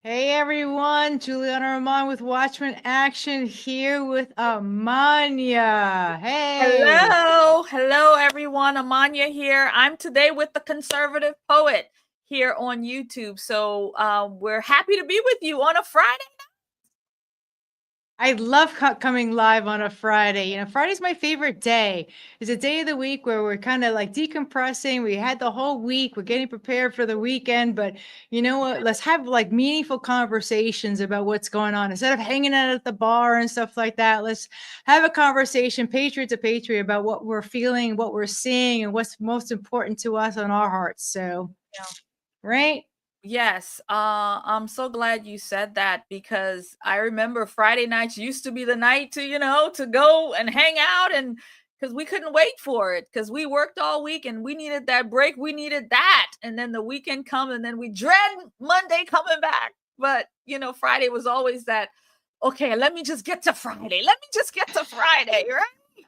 Hey everyone, Julianna Ormond with Watchmen Action here with Amania. Hey, Hello everyone. Amania here. I'm today with the conservative poet here on YouTube. So we're happy to be with you on a Friday. I love coming live on a Friday. Friday's my favorite day. It's a day of the week where we're kind of like decompressing. We had the whole week, we're getting prepared for the weekend, but you know what? Let's have like meaningful conversations about what's going on instead of hanging out at the bar and stuff like that. Let's have a conversation, patriot to patriot, about what we're feeling, what we're seeing, and what's most important to us on our hearts. So, Yeah. right? Yes, I'm so glad you said that because I remember Friday nights used to be the night to go and hang out and because we couldn't wait for it because we worked all week and we needed that break. We needed that. And then the weekend come and then we dread Monday coming back. But, Friday was always that, okay, let me just get to Friday. Let me just get to Friday, right?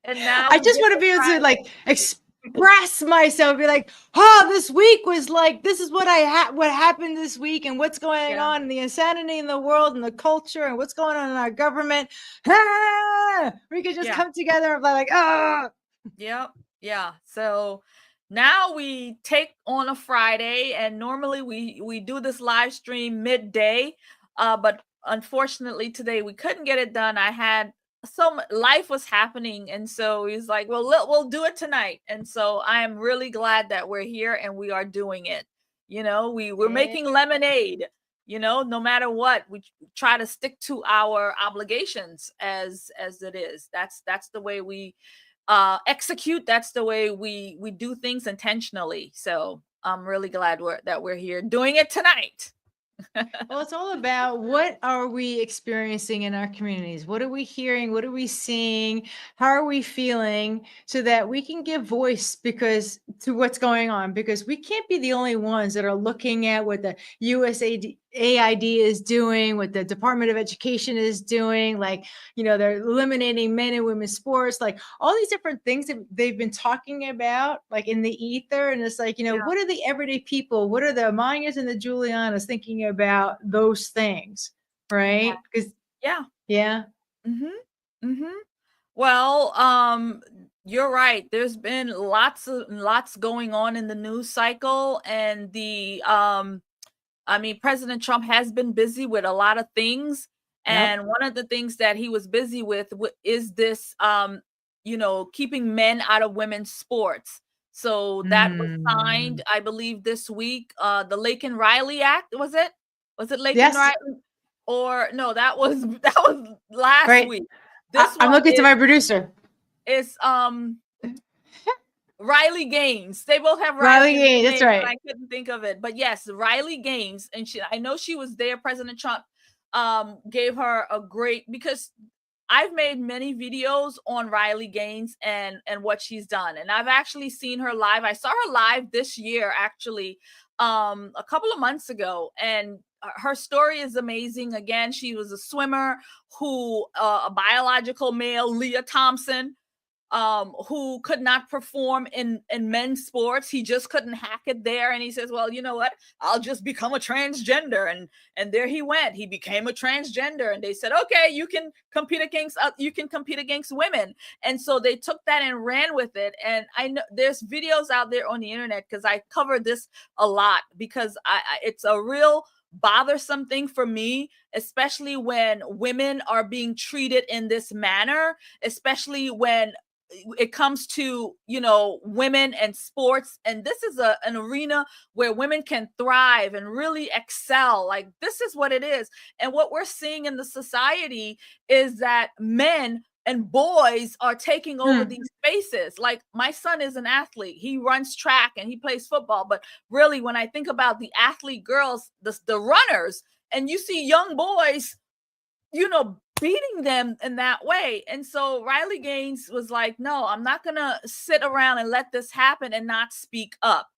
And now I we just get want to to be able to like Friday. express myself, be like, oh, this week was like, this is what what happened this week and what's going Yeah. on and the insanity in the world and the culture and what's going on in our government. Ah! We could just Yeah. come together and be like, ah. Yep. Yeah. So now we take on a Friday and normally we do this live stream midday. But unfortunately today we couldn't get it done. I had some life was happening and so he's like, "Well, we'll do it tonight." And so I am really glad that we're here and we are doing it. We're Yeah. making lemonade. No matter what, we try to stick to our obligations as it is. That's the way we execute. That's the way we do things intentionally. So I'm really glad we're here doing it tonight. Well, it's all about what are we experiencing in our communities? What are we hearing? What are we seeing? How are we feeling so that we can give voice because to what's going on? Because we can't be the only ones that are looking at what the USAID is doing, what the Department of Education is doing. Like, they're eliminating men and women's sports, like all these different things that they've been talking about, like in the ether. And it's like, Yeah. what are the everyday people? What are the Mayas and the Julianas thinking about those things? Right? Because, Yeah. yeah. Mhm. Mhm. Well, you're right. There's been lots going on in the news cycle and President Trump has been busy with a lot of things. Yep. And one of the things that he was busy with is this, keeping men out of women's sports. So that was signed, Mm. I believe, this week. The Laken Riley Act, was it? Was it Laken Yes. Riley? Or no, that was that was last Right. week. This I'm one looking to is my producer. is Riley Gaines. They both have Riley Riley in Gaines. their That's names, and right. I couldn't think of it. But yes, Riley Gaines, and I know she was there. President Trump gave her a great because I've made many videos on Riley Gaines and what she's done, and I've actually seen her live. I saw her live this year, actually, a couple of months ago, and her story is amazing. Again, she was a swimmer who a biological male, Leah Thompson, who could not perform in men's sports. He just couldn't hack it there, and he says, "Well, you know what? I'll just become a transgender." And there he went. He became a transgender, and they said, "Okay, you can compete against women." And so they took that and ran with it. And I know there's videos out there on the internet because I covered this a lot because it's a real bothersome thing for me, especially when women are being treated in this manner, especially when it comes to women and sports. And this is an arena where women can thrive and really excel. Like, this is what it is. And what we're seeing in the society is that men and boys are taking over Hmm. these spaces. Like, my son is an athlete. He runs track and he plays football. But really, when I think about the athlete girls, the runners, and you see young boys, beating them in that way. And so Riley Gaines was like, "No, I'm not going to sit around and let this happen and not speak up."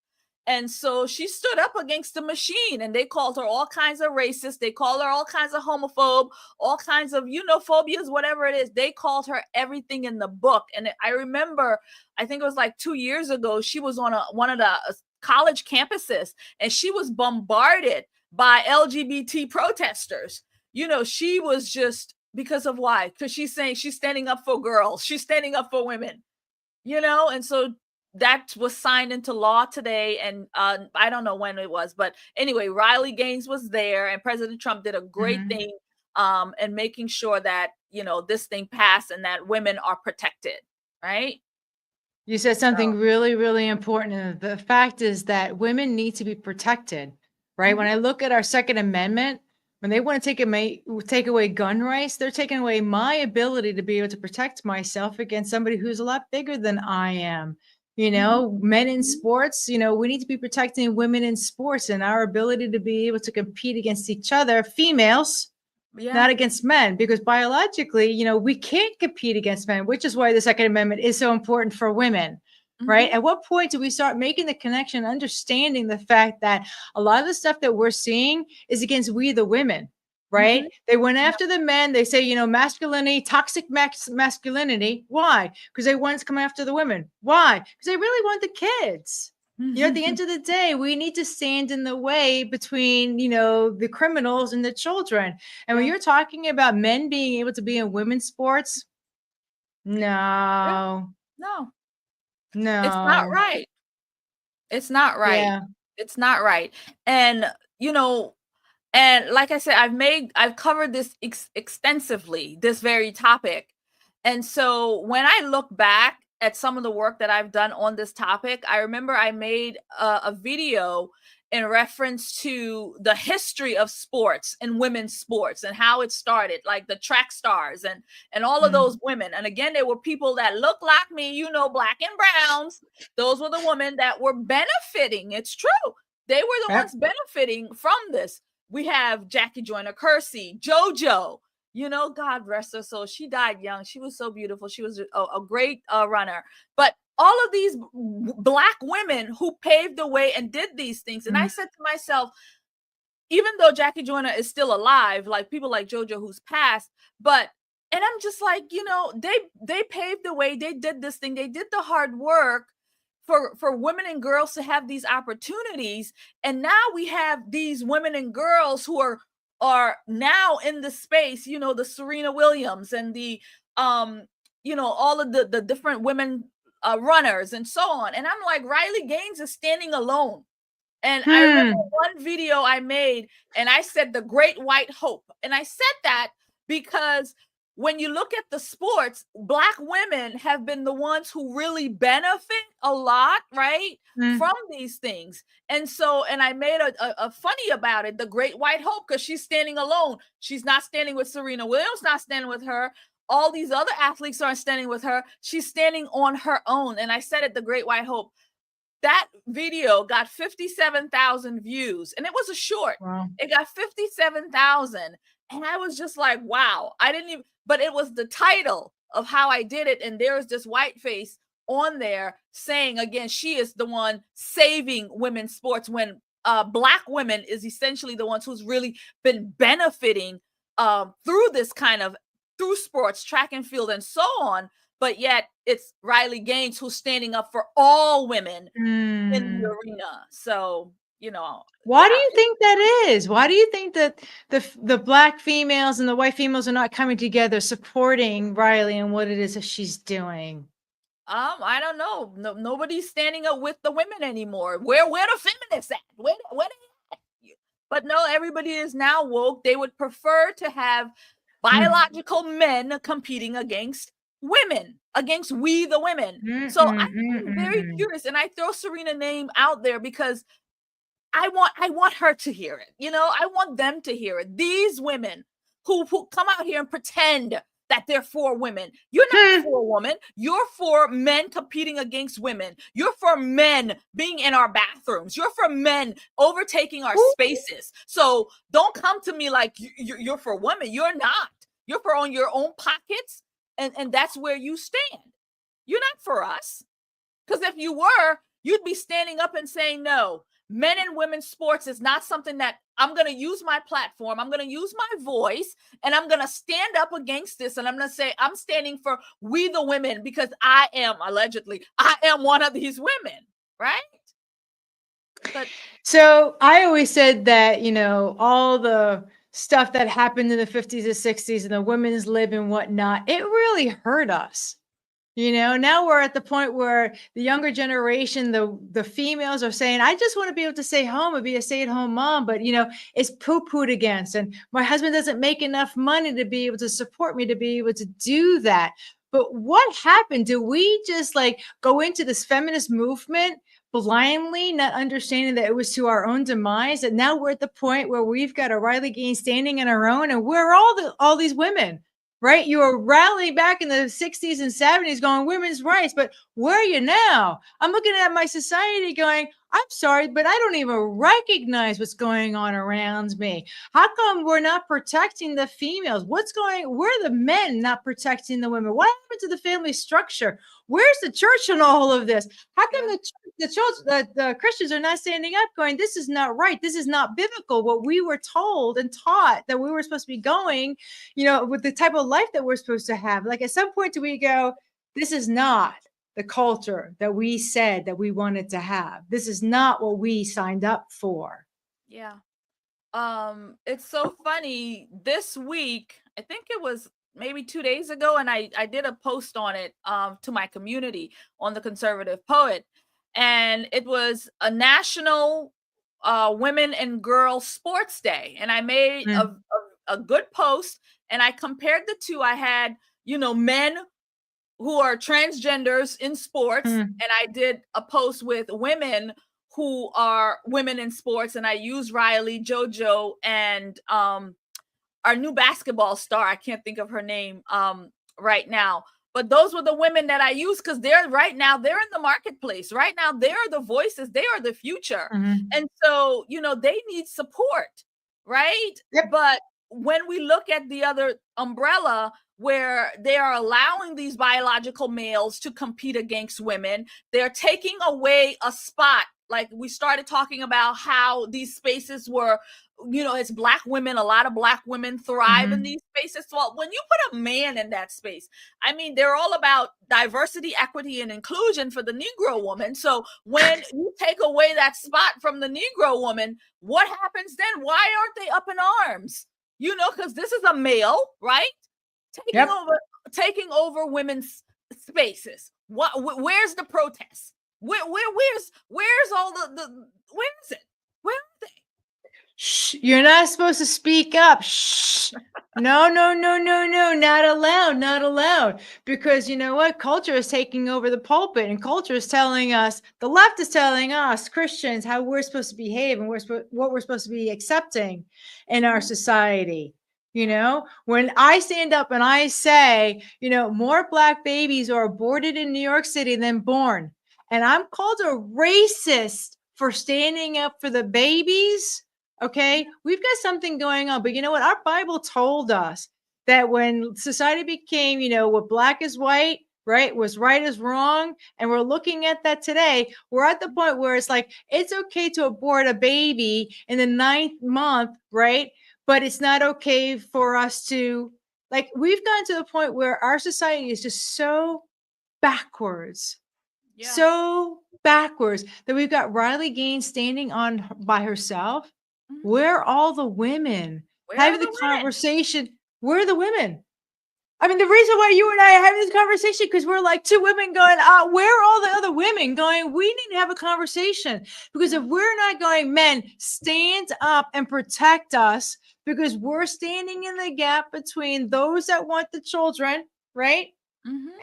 And so she stood up against the machine, and they called her all kinds of racist. They called her all kinds of homophobe, all kinds of, phobias, whatever it is. They called her everything in the book. And I remember, I think it was like 2 years ago, she was on one of the college campuses, and she was bombarded by LGBT protesters. You know, she was just, because of why? Because she's saying she's standing up for girls, she's standing up for women, you know, and so that was signed into law today. And I don't know when it was, but anyway, Riley Gaines was there, and President Trump did a great thing and making sure that, you know, this thing passed and that women are protected, right? You said something really, really important. And the fact is that women need to be protected, right? When I look at our Second Amendment, when they want to take away gun rights, they're taking away my ability to be able to protect myself against somebody who's a lot bigger than I am. You know, men in sports, you know, we need to be protecting women in sports and our ability to be able to compete against each other, females, not against men, because biologically, you know, we can't compete against men, which is why the Second Amendment is so important for women, right? At what point do we start making the connection, understanding the fact that a lot of the stuff that we're seeing is against we, the women, right? They went after the men. They say, you know, masculinity, toxic masculinity. Why? Because they want to come after the women. Why? Because they really want the kids. You know, at the end of the day, we need to stand in the way between, you know, the criminals and the children. And when you're talking about men being able to be in women's sports, no, no, no, it's not right. It's not right. Yeah. It's not right. And, you know, and like I said, I've covered this extensively, this very topic. And so when I look back at some of the work that I've done on this topic, I remember I made a video in reference to the history of sports and women's sports and how it started, like the track stars and all of those women. And again, there were people that look like me, you know, black and browns. Those were the women that were benefiting. It's true. They were the ones benefiting from this. We have Jackie Joyner-Kersee, JoJo, you know, God rest her soul. She died young. She was so beautiful. She was a great runner. But all of these Black women who paved the way and did these things. And I said to myself, even though Jackie Joyner is still alive, like people like JoJo who's passed, and I'm just like, you know, they paved the way. They did this thing. They did the hard work for women and girls to have these opportunities. And now we have these women and girls who are now in the space, you know, the Serena Williams and the you know, all of the different women runners and so on. And I'm like, Riley Gaines is standing alone. And I remember one video I made and I said the great white hope. And I said that because when you look at the sports, Black women have been the ones who really benefit a lot, right, from these things. And so, and I made a funny about it, the great white hope, because she's standing alone. She's not standing with Serena Williams, not standing with her. All these other athletes aren't standing with her. She's standing on her own. And I said it, the great white hope. That video got 57,000 views, and it was a short. Wow. It got 57,000. And I was just like, wow, I didn't even, but it was the title of how I did it. And there's this white face on there saying, again, she is the one saving women's sports when Black women is essentially the ones who's really been benefiting through this kind of, through sports, track and field and so on. But yet it's Riley Gaines who's standing up for all women in the arena. So, you know. Why do you think that is? Why do you think that the Black females and the white females are not coming together supporting Riley and what it is that she's doing? I don't know. No, nobody's standing up with the women anymore. Where the feminists at? Where they at? But no, everybody is now woke. They would prefer to have biological men competing against women, against we the women. So I'm very curious, and I throw Serena's name out there because I want her to hear it. You know, I want them to hear it. These women who come out here and pretend that they're for women. You're not for women. You're for men competing against women. You're for men being in our bathrooms. You're for men overtaking our spaces. So don't come to me like you're for women. You're not. You're for on your own pockets. And that's where you stand. You're not for us. Because if you were, you'd be standing up and saying, no, men and women's sports is not something that I'm going to use my platform. I'm going to use my voice and I'm going to stand up against this. And I'm going to say, I'm standing for we the women because I am one of these women, right? But So I always said that, all the stuff that happened in the 50s and 60s and the women's lib and whatnot, it really hurt us. Now we're at the point where the younger generation, the females are saying, I just want to be able to stay home and be a stay-at-home mom, but it's poo-pooed against. And my husband doesn't make enough money to be able to support me to be able to do that. But what happened? Do we just like go into this feminist movement blindly, not understanding that it was to our own demise? And now we're at the point where we've got a Riley Gaines standing on our own, and we're all these women. Right? You were rallying back in the 60s and 70s going women's rights, but where are you now? I'm looking at my society going, I'm sorry, but I don't even recognize what's going on around me. How come we're not protecting the females? Where are the men not protecting the women? What happened to the family structure? Where's the church in all of this? How come the Christians are not standing up going, this is not right. This is not biblical. What we were told and taught that we were supposed to be going, with the type of life that we're supposed to have. Like at some point do we go, this is not the culture that we said that we wanted to have. This is not what we signed up for. yeah. It's so funny. This week, I think it was maybe 2 days ago, and I did a post on it to my community on the Conservative Poet, and it was a national women and girls sports day, and I made Mm. a good post, and I compared the two. I had men who are transgenders in sports, Mm. and I did a post with women who are women in sports, and I used Riley, JoJo, and our new basketball star. I can't think of her name right now. But those were the women that I used because they're right now, they're in the marketplace. Right now, they are the voices, they are the future. Mm-hmm. And so, they need support, right? Yep. But when we look at the other umbrella, where they are allowing these biological males to compete against women, they're taking away a spot. Like we started talking about how these spaces were, it's Black women, a lot of Black women thrive in Mm-hmm. these spaces. Well, when you put a man in that space, I mean, they're all about diversity, equity, and inclusion for the Negro woman. So when you take away that spot from the Negro woman, what happens then? Why aren't they up in arms? Because this is a male, right? Yep. Taking over women's spaces. Where's the protest? Where's all the where is it? Where are they? Shh, you're not supposed to speak up. Shh. No, no, no, no, no, not allowed, not allowed. Because you know what? Culture is taking over the pulpit, and culture is telling us, the left is telling us, Christians, how we're supposed to behave and what we're supposed to be accepting in our society. When I stand up and I say, more Black babies are aborted in New York City than born, and I'm called a racist for standing up for the babies. Okay, we've got something going on. But you know what? Our Bible told us that when society became, what Black is white, right, was right is wrong. And we're looking at that today. We're at the point where it's like, it's okay to abort a baby in the 9th month, right? But it's not okay for us to, like, we've gotten to the point where our society is just so backwards. Yeah. So backwards that we've got Riley Gaines standing on by herself. Where are all the women Where are having the the women? conversation? Where are the women? I mean, the reason why you and I are having this conversation, because we're like two women going, where are all the other women going? We need to have a conversation. Because if we're not going, men, stand up and protect us, because we're standing in the gap between those that want the children, right?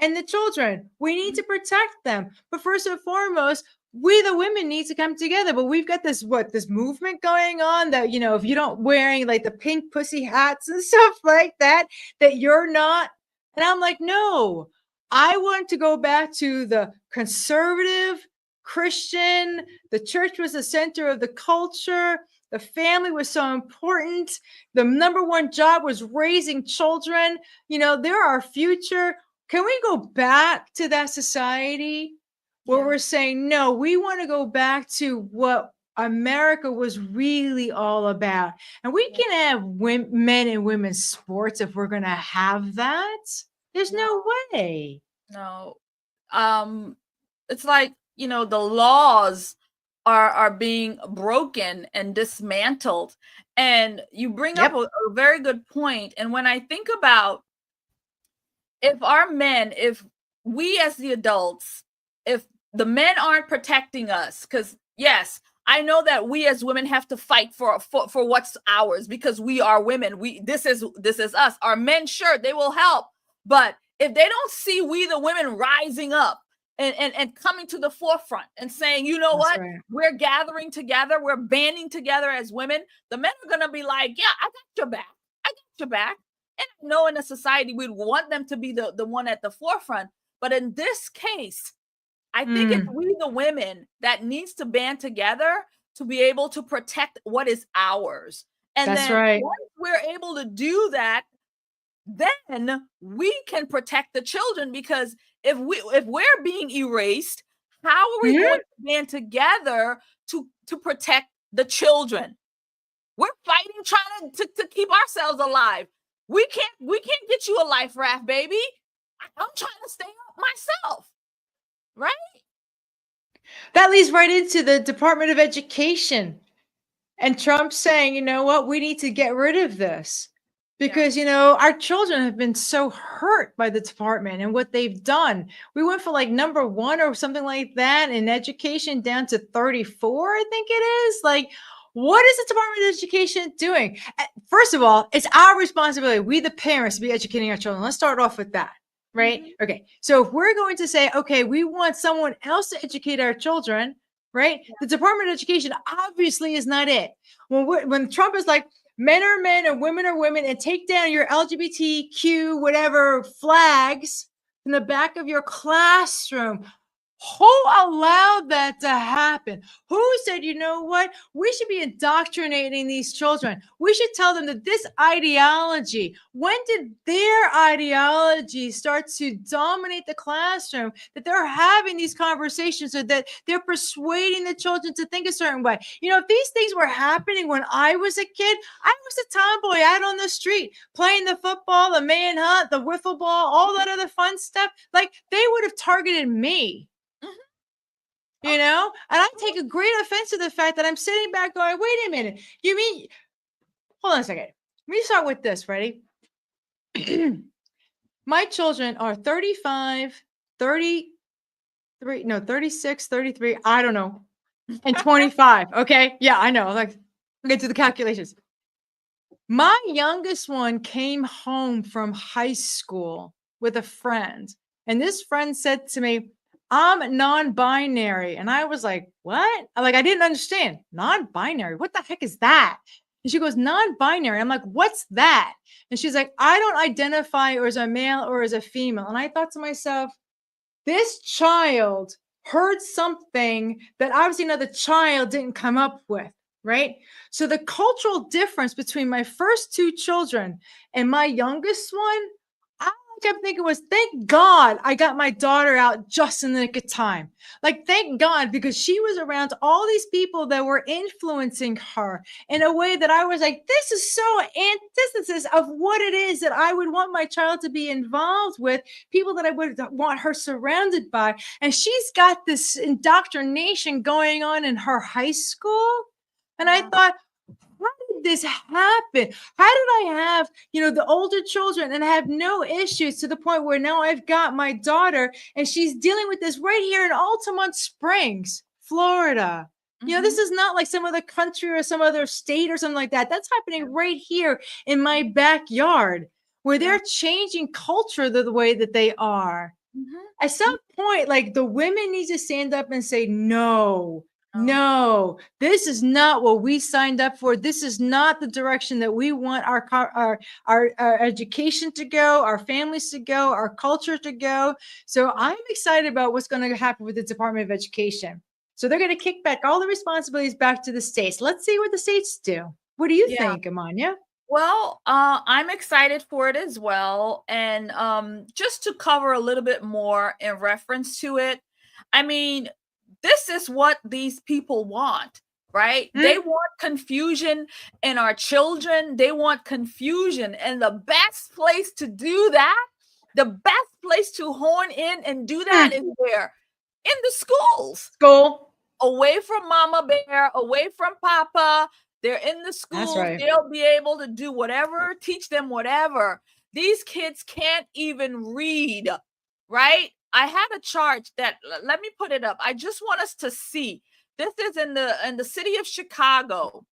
And the children. We need to protect them. But first and foremost, we the women need to come together. But we've got this movement going on that, if you don't wearing like the pink pussy hats and stuff like that you're not. And I'm like, no, I want to go back to the conservative Christian. The church was the center of the culture. The family was so important. The number one job was raising children. They're our future. Can we go back to that society where we're saying, no, we want to go back to what America was really all about? And we can have men and women's sports if we're going to have that. There's no way. No. It's like, the laws are being broken and dismantled. And you bring up a very good point. And when I think about, if we as the adults, if the men aren't protecting us, because yes, I know that we as women have to fight for what's ours, because we are women. This is us. Our men, sure, they will help, but if they don't see we the women rising up and coming to the forefront and saying, you know what, we're gathering together, we're banding together as women, the men are gonna be like, yeah, I got your back. I got your back. And I know in a society we'd want them to be the one at the forefront. But in this case, I think it's we the women that needs to band together to be able to protect what is ours. And once we're able to do that, then we can protect the children. Because if we're being erased, how are we going to band together to protect the children? We're fighting, trying to keep ourselves alive. We can't get you a life raft, baby. I'm trying to stay up myself. Right? That leads right into the Department of Education. And Trump saying, you know what, we need to get rid of this. Because, you know, our children have been so hurt by the department and what they've done. We went for like number 1 or something like that in education down to 34, I think it is. Like, what is the Department of Education doing? First of all, it's our responsibility, we the parents, to be educating our children. Let's start off with that, right? Okay, so if we're going to say, okay, we want someone else to educate our children, right? The Department of Education obviously is not it. When Trump is like, men are men and women are women, and take down your LGBTQ, whatever flags in the back of your classroom. Who allowed that to happen? Who said, you know what? We should be indoctrinating these children. We should tell them that this ideology, when did their ideology start to dominate the classroom, that they're having these conversations, or that they're persuading the children to think a certain way? You know, if these things were happening when I was a kid, I was a tomboy out on the street playing the football, the manhunt, the wiffle ball, all that other fun stuff. Like, they would have targeted me. You know, and I take a great offense to the fact that I'm sitting back going, wait a minute, you mean, hold on a second. Let me start with this. Ready? My children are 35, 33, no, 36, 33, I don't know, and 25. Okay. Yeah, I know. Like, we get to the calculations. My youngest one came home from high school with a friend, and this friend said to me, I'm non-binary. And I was like, what? I didn't understand. Non-binary? What the heck is that? And she goes, non-binary. I'm like, what's that? And she's like, I don't identify as a male or as a female. And I thought to myself, this child heard something that obviously another child didn't come up with, right? So the cultural difference between my first 2 children and my youngest one, I kept thinking was, thank God I got my daughter out just in the nick of time. Like, thank God, because she was around all these people that were influencing her in a way that I was like, this is so antithesis of what it is that I would want my child to be involved with, people that I would want her surrounded by. And she's got this indoctrination going on in her high school. And I thought, how did this happen? How did I have, the older children and have no issues to the point where now I've got my daughter and she's dealing with this right here in Altamont Springs, Florida. This is not like some other country or some other state or something like that. That's happening right here in my backyard, where they're changing culture the way that they are. At some point, like, the women need to stand up and say, no, this is not what we signed up for. This is not the direction that we want our education to go, our families to go, our culture to go. So I'm excited about what's going to happen with the Department of Education. So they're going to kick back all the responsibilities back to the states. Let's see what the states do. What do you think, Amania? Well, I'm excited for it as well. And just to cover a little bit more in reference to it, I mean, this is what these people want, right? They want confusion in our children. They want confusion. And the best place to do that, the best place to hone in and do that is where? In the schools. School. away from Mama Bear, away from Papa. They're in the schools. right. They'll be able to do whatever, teach them whatever. These kids can't even read, right? I had a chart that, let me put it up. I just want us to see. This is in the city of Chicago.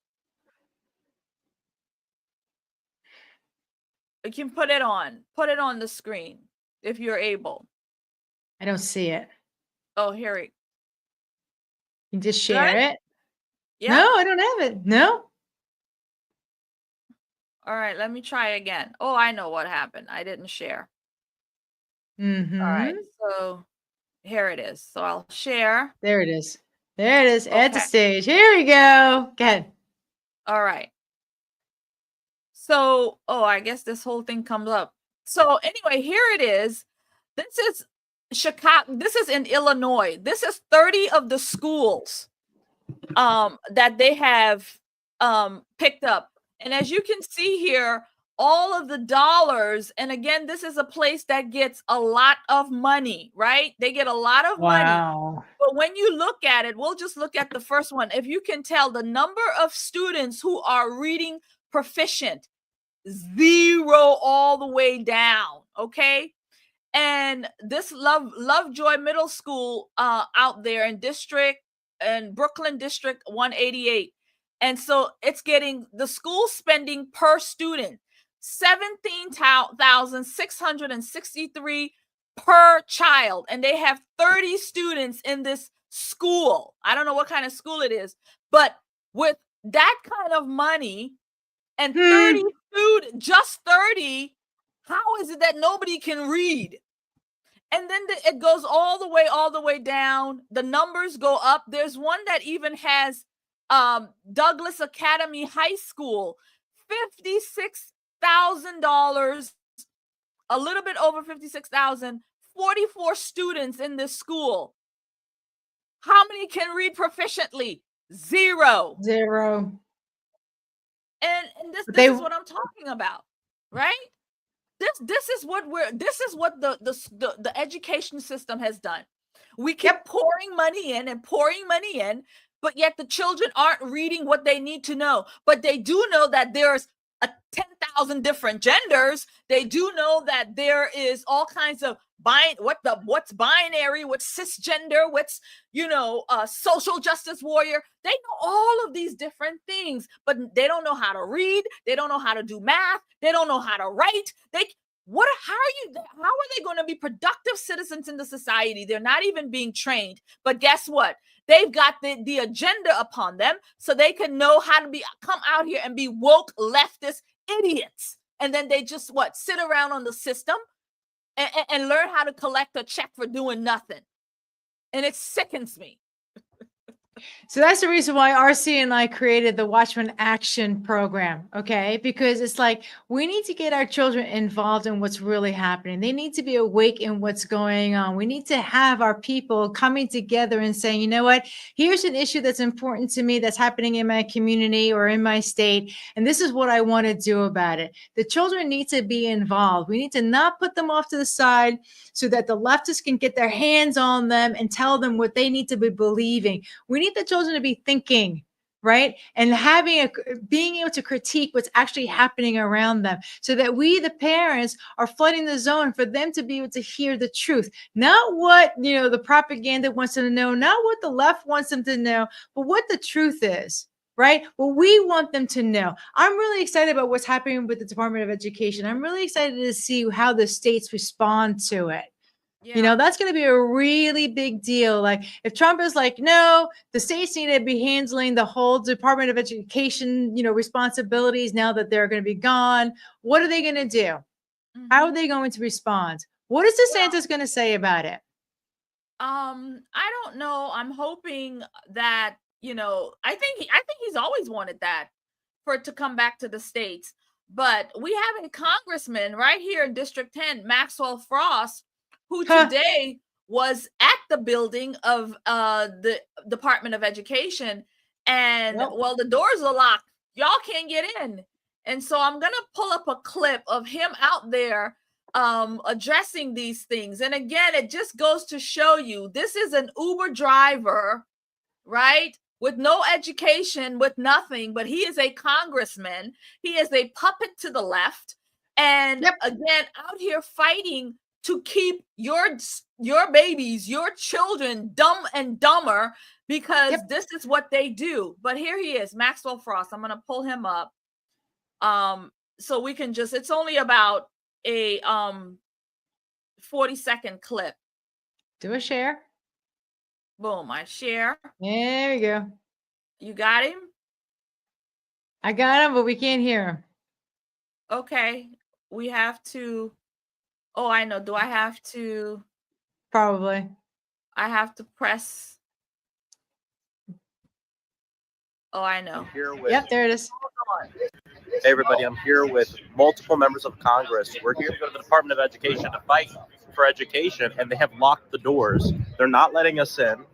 You can put it on the screen if you're able. I don't see it. Oh, here it. You can just share it. Yeah. No, I don't have it. No. All right, let me try again. Oh, I know what happened. I didn't share. Mm-hmm. All right, so here it is. So I'll share. There it is. There it is. Add to Okay. stage. Here we go. Go ahead. All right. So, I guess this whole thing comes up. So anyway, here it is. This is Chicago. This is in Illinois. This is 30 of the schools that they have picked up. And as you can see here, all of the dollars, and again, this is a place that gets a lot of money, right? They get a lot of money. But when you look at it, we'll just look at the first one. If you can tell the number of students who are reading proficient, 0 all the way down, okay? And this Lovejoy Middle School out there in Brooklyn District 188. And so it's getting the school spending per student $17,663 per child, and they have 30 students in this school. I don't know what kind of school it is, but with that kind of money and 30 students, just 30, how is it that nobody can read? And then it goes all the way down. The numbers go up. There's one that even has Douglas Academy High School, $56,000, a little bit over 56,000, 44 students in this school. How many can read proficiently? 0. And this is what I'm talking about, right? This is what the education system has done. We keep pouring money in, but yet the children aren't reading what they need to know. But they do know that there's 10,000 different genders. They do know that there is all kinds of what's binary, what's cisgender, what's social justice warrior. They know all of these different things, but they don't know how to read. They don't know how to do math. They don't know how to write. How are they going to be productive citizens in the society? They're not even being trained. But guess what? They've got the agenda upon them, so they can know how to come out here and be woke leftist idiots. And then they just sit around on the system and learn how to collect a check for doing nothing. And it sickens me. So that's the reason why RC and I created the Watchmen Action program, okay? Because it's like we need to get our children involved in what's really happening. They need to be awake in what's going on. We need to have our people coming together and saying, you know what? Here's an issue that's important to me that's happening in my community or in my state, and this is what I want to do about it. The children need to be involved. We need to not put them off to the side so that the leftists can get their hands on them and tell them what they need to be believing. We need the children to be thinking, right? And being able to critique what's actually happening around them so that we, the parents, are flooding the zone for them to be able to hear the truth. Not what, the propaganda wants them to know, not what the left wants them to know, but what the truth is, right? What we want them to know. I'm really excited about what's happening with the Department of Education. I'm really excited to see how the states respond to it. Yeah. That's going to be a really big deal. Like if Trump is like, no, the states need to be handling the whole Department of Education, responsibilities now that they're going to be gone. What are they going to do? Mm-hmm. How are they going to respond? What is DeSantis going to say about it? I don't know. I'm hoping that, I think he's always wanted that for it to come back to the states. But we have a congressman right here in District 10, Maxwell Frost, who today was at the building of the Department of Education. And the doors are locked. Y'all can't get in. And so I'm going to pull up a clip of him out there addressing these things. And again, it just goes to show you, this is an Uber driver right? With no education, with nothing, but he is a congressman. He is a puppet to the left. And again, out here fighting to keep your babies, your children dumb and dumber, because this is what they do. But here he is, Maxwell Frost. I'm going to pull him up. So we can just, it's only about a 40-second clip. Do a share. Boom, I share. There we go. You got him? I got him, but we can't hear him. Okay. We have to, oh, I know. Do I have to? Probably. I have to press. Oh, I know. Yep, there it is. Hey, everybody, I'm here with multiple members of Congress. We're here to go to the Department of Education to fight for education, and they have locked the doors. They're not letting us in.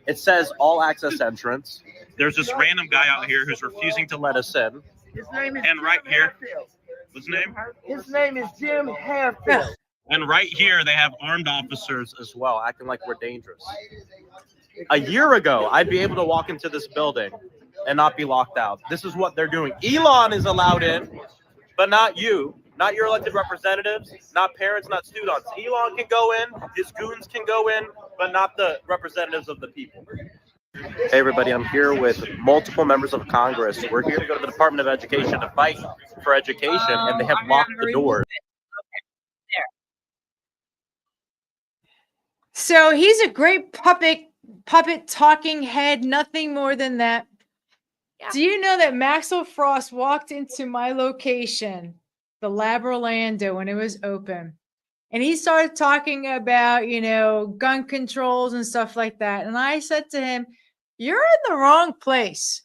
It says all access entrance. There's this random guy out here who's refusing to let us in. His name is And right Jim here, Harefield. what's his name? His name is Jim Harefield. And right here, they have armed officers as well, acting like we're dangerous. A year ago, I'd be able to walk into this building and not be locked out. This is what they're doing. Elon is allowed in, but not you, not your elected representatives, not parents, not students. Elon can go in, his goons can go in, but not the representatives of the people. Hey, everybody, I'm here with multiple members of Congress. We're here to go to the Department of Education to fight for education, and they have locked the doors. Okay, there. So he's a great puppet talking head, nothing more than that. Yeah. Do you know that Maxwell Frost walked into my location, the Lab Orlando, when it was open? And he started talking about, gun controls and stuff like that. And I said to him, "You're in the wrong place."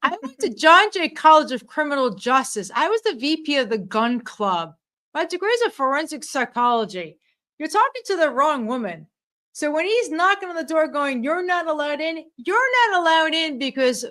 I went to John Jay College of Criminal Justice. I was the VP of the gun club. My degree is in forensic psychology. You're talking to the wrong woman. So when he's knocking on the door going, "You're not allowed in," you're not allowed in because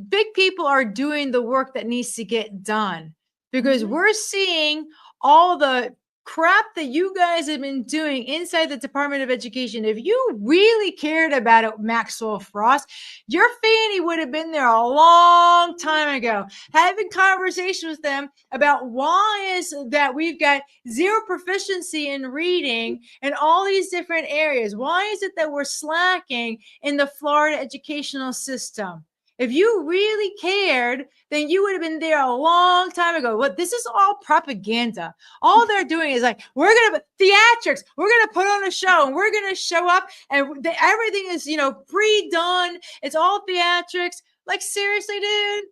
big people are doing the work that needs to get done. Because we're seeing all the crap that you guys have been doing inside the Department of Education. If you really cared about it, Maxwell Frost, your fanny would have been there a long time ago, having conversations with them about why is that we've got zero proficiency in reading in all these different areas. Why is it that we're slacking in the Florida educational system? If you really cared, then you would have been there a long time ago. But this is all propaganda. All they're doing is like, we're going to theatrics. We're going to put on a show and we're going to show up and everything is, pre-done. It's all theatrics. Like, seriously, dude.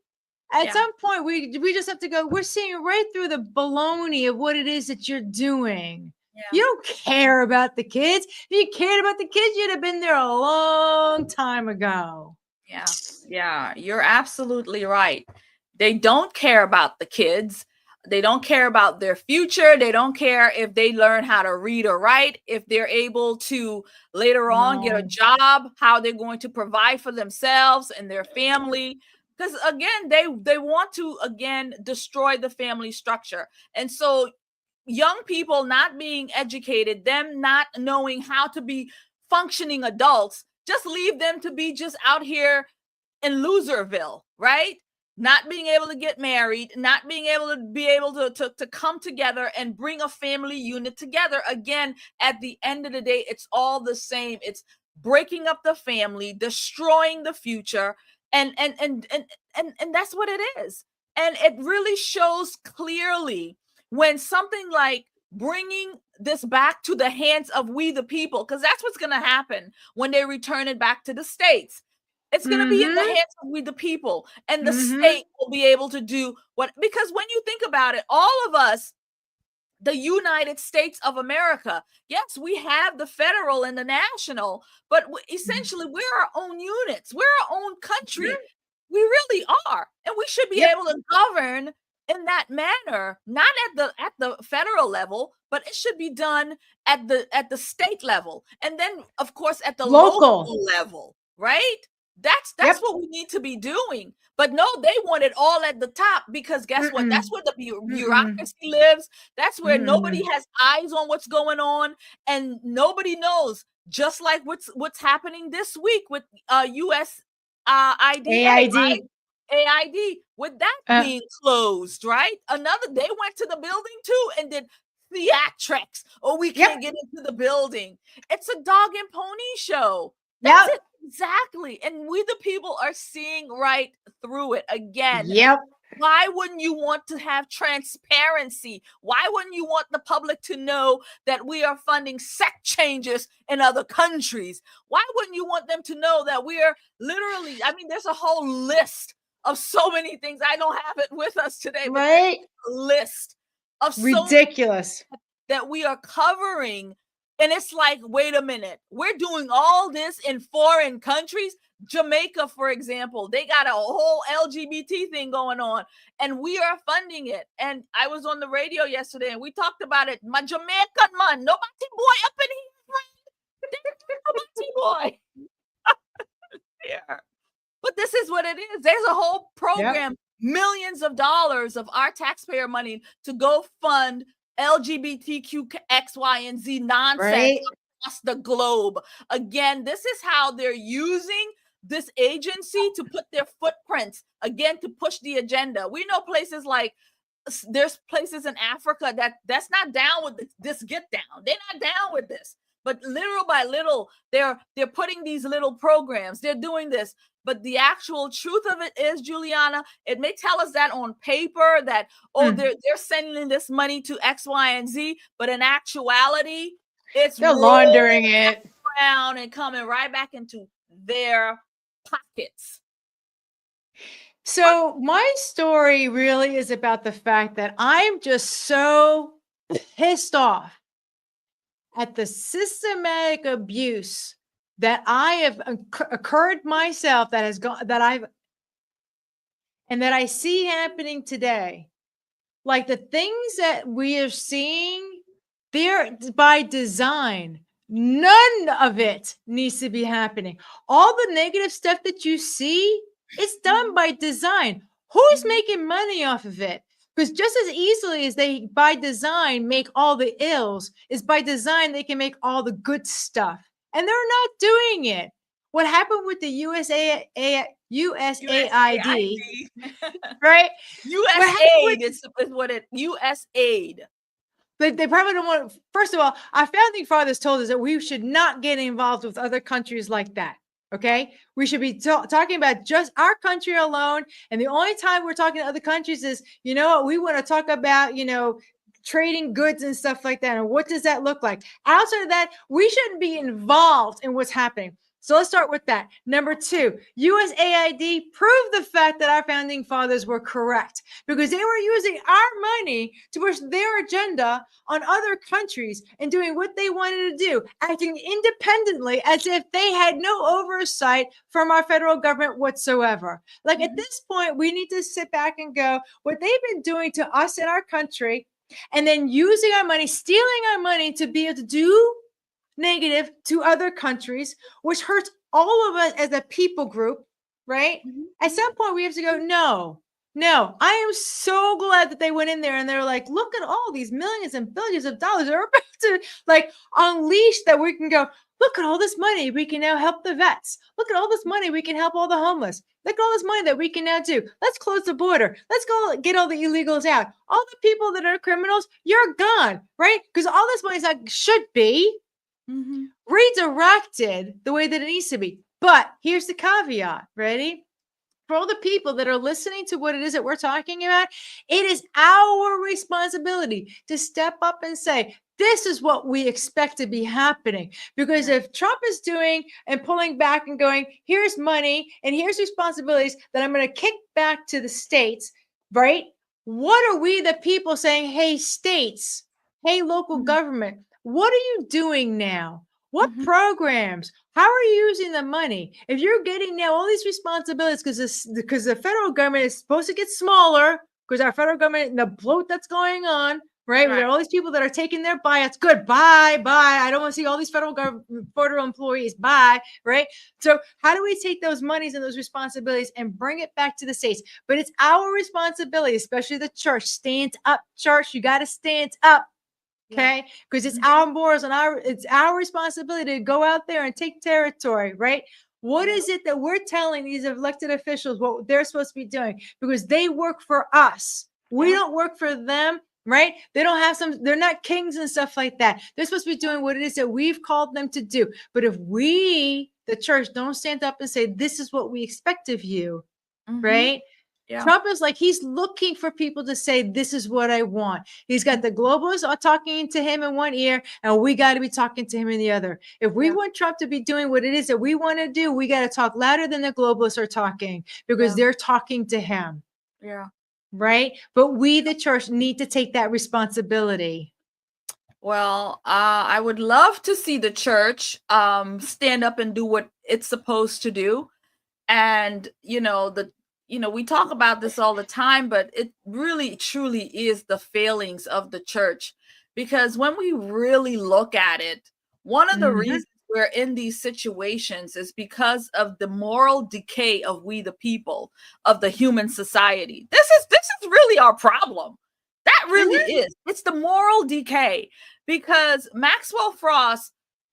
At some point, we just have to go, we're seeing right through the baloney of what it is that you're doing. Yeah. You don't care about the kids. If you cared about the kids, you'd have been there a long time ago. Yeah, you're absolutely right. They don't care about the kids. They don't care about their future. They don't care if they learn how to read or write, if they're able to later on get a job, how they're going to provide for themselves and their family. Because again, they want to destroy the family structure. And so young people not being educated, them not knowing how to be functioning adults, just leave them to be just out here in Loserville, right? Not being able to get married, not being able to come together and bring a family unit together. Again, at the end of the day, it's all the same. It's breaking up the family, destroying the future, and that's what it is. And it really shows clearly when something like bringing this back to the hands of we the people, because that's what's going to happen when they return it back to the states. It's going to be in the hands of we the people, and the state will be able to do what, because when you think about it, all of us, the United States of America, yes, we have the federal and the national, but essentially we're our own units. We're our own country. We really are. And we should be able to govern in that manner, not at the federal level, but it should be done at the state level, and then of course at the local level, right? That's what we need to be doing. But no, they want it all at the top, because guess what? That's where the bureaucracy lives. That's where nobody has eyes on what's going on, and nobody knows. Just like what's happening this week with U.S. IDA, AID. right? AID, with that being closed, right? They went to the building too and did theatrics. Oh, we can't get into the building. It's a dog and pony show. That's it. Exactly. And we, the people, are seeing right through it again. Yep. Why wouldn't you want to have transparency? Why wouldn't you want the public to know that we are funding sex changes in other countries? Why wouldn't you want them to know that we are literally, I mean, there's a whole list of so many things. I don't have it with us today, but Right. a list of Ridiculous that we are covering. And it's like, wait a minute, we're doing all this in foreign countries. Jamaica, for example, they got a whole LGBT thing going on, and we are funding it. And I was on the radio yesterday, and we talked about it. My Jamaican man, nobody boy up in here, nobody boy. Yeah. But this is what it is. There's a whole program, millions of dollars of our taxpayer money to go fund LGBTQ X, Y, and Z nonsense across the globe. Again, this is how they're using this agency to put their footprints, again, to push the agenda. We know places like, there's places in Africa that's not down with this get down. They're not down with this. But little by little, they're putting these little programs. They're doing this. But the actual truth of it is, Juliana, it may tell us that on paper that, they're sending this money to X, Y, and Z. But in actuality, they're laundering it around and coming right back into their pockets. So my story really is about the fact that I'm just so pissed off at the systematic abuse that I have occurred myself, that has gone, that I see happening today. Like the things that we are seeing, they're by design. None of it needs to be happening. All the negative stuff that you see, it's done by design. Who's making money off of it? Because just as easily as they, by design, make all the ills, is by design they can make all the good stuff. And they're not doing it. What happened with the USAID, right? USAID is what it, USAID. They probably don't want, first of all, our founding fathers told us that we should not get involved with other countries like that. Okay. We should be talking about just our country alone. And the only time we're talking to other countries is, you know what, we want to talk about, you know, trading goods and stuff like that. And what does that look like? Outside of that, we shouldn't be involved in what's happening. So let's start with that. Number two, USAID proved the fact that our founding fathers were correct, because they were using our money to push their agenda on other countries and doing what they wanted to do, acting independently as if they had no oversight from our federal government whatsoever. Like at this point, we need to sit back and go, what they've been doing to us in our country, and then using our money, stealing our money to be able to do negative to other countries, which hurts all of us as a people group, right? At some point, we have to go, no. I am so glad that they went in there and they're like, look at all these millions and billions of dollars that are about to like unleash, that we can go, look at all this money. We can now help the vets. Look at all this money. We can help all the homeless. Look at all this money that we can now do. Let's close the border. Let's go get all the illegals out. All the people that are criminals, you're gone, right? Because all this money is like should be redirected the way that it needs to be. But here's the caveat. Ready? For all the people that are listening to what it is that we're talking about, it is our responsibility to step up and say, this is what we expect to be happening. Because if Trump is doing and pulling back and going, here's money and here's responsibilities that I'm going to kick back to the states, right? What are we, the people, saying, hey, states, hey, local government, what are you doing now? What programs? How are you using the money? If you're getting now all these responsibilities because the federal government is supposed to get smaller, because our federal government and the bloat that's going on, right? We got all these people that are taking their buyouts. Good, bye. I don't want to see all these federal employees. Bye, right? So how do we take those monies and those responsibilities and bring it back to the states? But it's our responsibility, especially the church. Stand up, church. You got to stand up. Okay, because it's our morals and it's our responsibility to go out there and take territory, right? What is it that we're telling these elected officials what they're supposed to be doing? Because they work for us. We don't work for them, right? They don't have they're not kings and stuff like that. They're supposed to be doing what it is that we've called them to do. But if we, the church, don't stand up and say, this is what we expect of you, right? Yeah. Trump is like, he's looking for people to say, this is what I want. He's got the globalists are talking to him in one ear, and we got to be talking to him in the other. If we want Trump to be doing what it is that we want to do, we got to talk louder than the globalists are talking, because they're talking to him. Yeah. Right. But we, the church, need to take that responsibility. Well, I would love to see the church stand up and do what it's supposed to do. And, we talk about this all the time, but it really, truly is the failings of the church. Because when we really look at it, one of the reasons we're in these situations is because of the moral decay of we, the people, of the human society. This is really our problem. That really is. It's the moral decay. Because Maxwell Frost,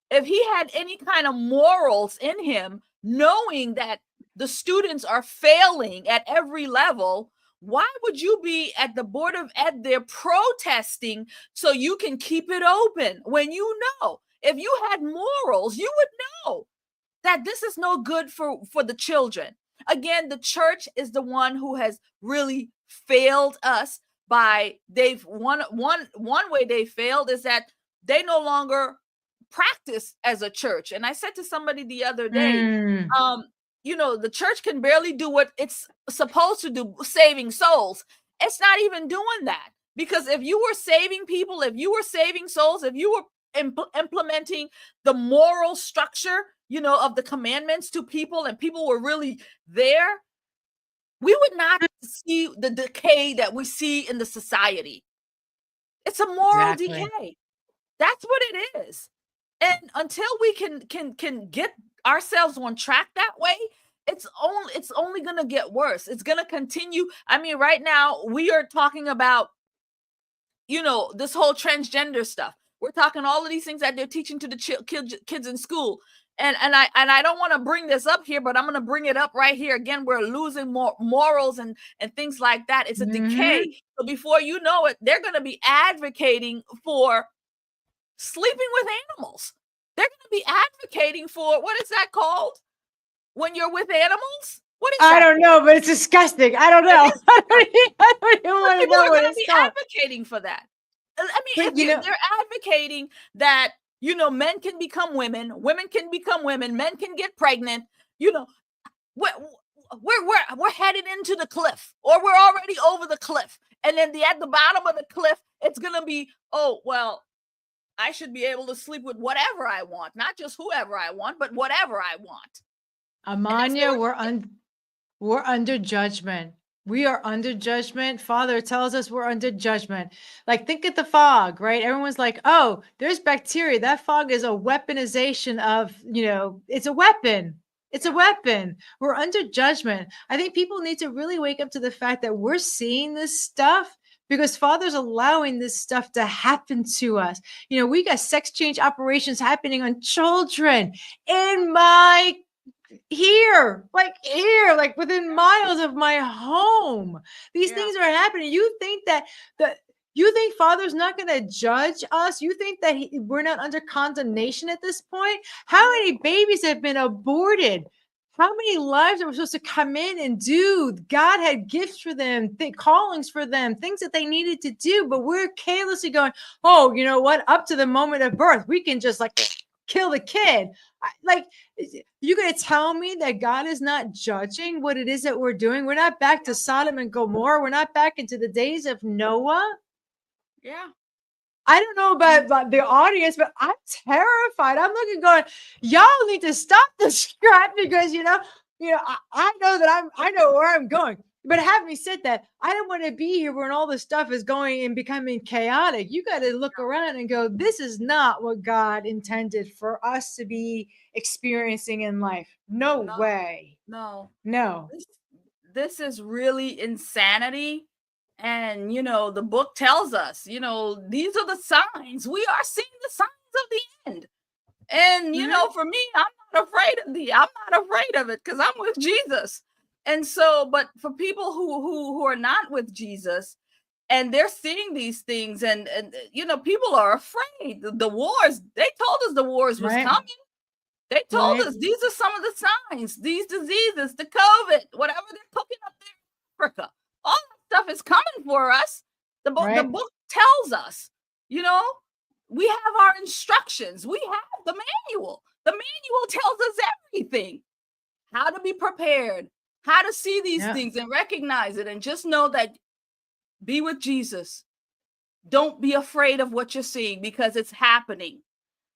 if he had any kind of morals in him, knowing that the students are failing at every level, why would you be at the Board of Ed there protesting so you can keep it open when you know? If you had morals, you would know that this is no good for the children. Again, the church is the one who has really failed us by one way they failed is that they no longer practice as a church. And I said to somebody the other day, the church can barely do what it's supposed to do, saving souls. It's not even doing that, because if you were saving people, if you were saving souls, if you were implementing the moral structure, of the commandments to people, and people were really there, we would not see the decay that we see in the society. It's a moral decay. That's what it is. And until we can get ourselves on track that way, it's only going to get worse. It's going to continue. I mean, right now we are talking about, this whole transgender stuff. We're talking all of these things that they're teaching to the kids in school. And I don't want to bring this up here, but I'm going to bring it up right here. Again, we're losing more morals and things like that. It's a decay. So before you know it, they're going to be advocating for sleeping with animals. They're going to be advocating for, what is that called? When you're with animals? What is that? I don't know, but it's disgusting. I don't know. I don't even want to know what it's called. Advocating for that. I mean, they're advocating that, men can become women, women can become women, men can get pregnant, we're headed into the cliff, or we're already over the cliff. And then at the bottom of the cliff, it's going to be, I should be able to sleep with whatever I want, not just whoever I want, but whatever I want. Amania, we're under judgment. We are under judgment. Father tells us we're under judgment. Like, think of the fog, right? Everyone's like, oh, there's bacteria. That fog is a weaponization of, it's a weapon. It's a weapon. We're under judgment. I think people need to really wake up to the fact that we're seeing this stuff because Father's allowing this stuff to happen to us. We got sex change operations happening on children in my here, like within miles of my home. These things are happening. You think that Father's not going to judge us? You think that we're not under condemnation at this point? How many babies have been aborted? How many lives are supposed to come in and do? God had gifts for them, callings for them, things that they needed to do, but we're carelessly going, oh, you know what? Up to the moment of birth, we can just kill the kid. You're going to tell me that God is not judging what it is that we're doing? We're not back to Sodom and Gomorrah. We're not back into the days of Noah. Yeah. I don't know about the audience, but I'm terrified. I'm looking going, y'all need to stop this crap because, I know that I know where I'm going. But having said that, I don't want to be here when all this stuff is going and becoming chaotic. You got to look around and go, this is not what God intended for us to be experiencing in life. No way. No. This is really insanity. And, the book tells us, these are the signs. We are seeing the signs of the end. And, for me, I'm not afraid of thee. I'm not afraid of it because I'm with Jesus. And so, but for people who are not with Jesus, and they're seeing these things, and people are afraid. The wars, they told us the wars was Right. coming. They told Right. us these are some of the signs, these diseases, the COVID, whatever they're cooking up there in Africa. All that stuff is coming for us. The book tells us, we have our instructions. We have the manual. The manual tells us everything. How to be prepared, how to see these things and recognize it, and just know that be with Jesus. Don't be afraid of what you're seeing because it's happening.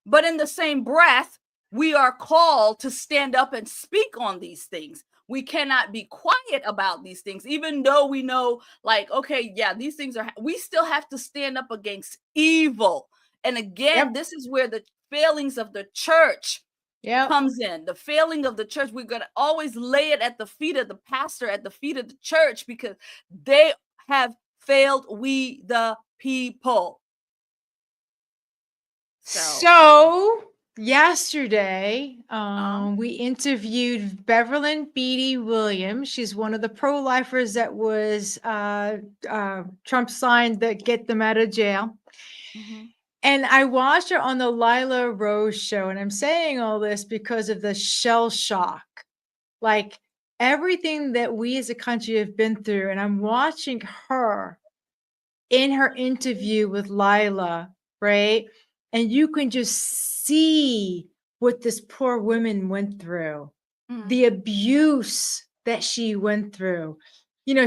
But in the same breath, we are called to stand up and speak on these things. We cannot be quiet about these things, even though we know, like, okay, yeah, these things we still have to stand up against evil. And again, this is where the failings of the church comes in. The failing of the church, we're going to always lay it at the feet of the pastor, at the feet of the church, because they have failed we the people. So yesterday, we interviewed Beverly Beatty Williams. She's one of the pro-lifers that was Trump signed that get them out of jail. Mm-hmm. And I watched her on the Lila Rose show, and I'm saying all this because of the shell shock, like everything that we as a country have been through. And I'm watching her in her interview with Lila, right? And you can just see what this poor woman went through, the abuse that she went through.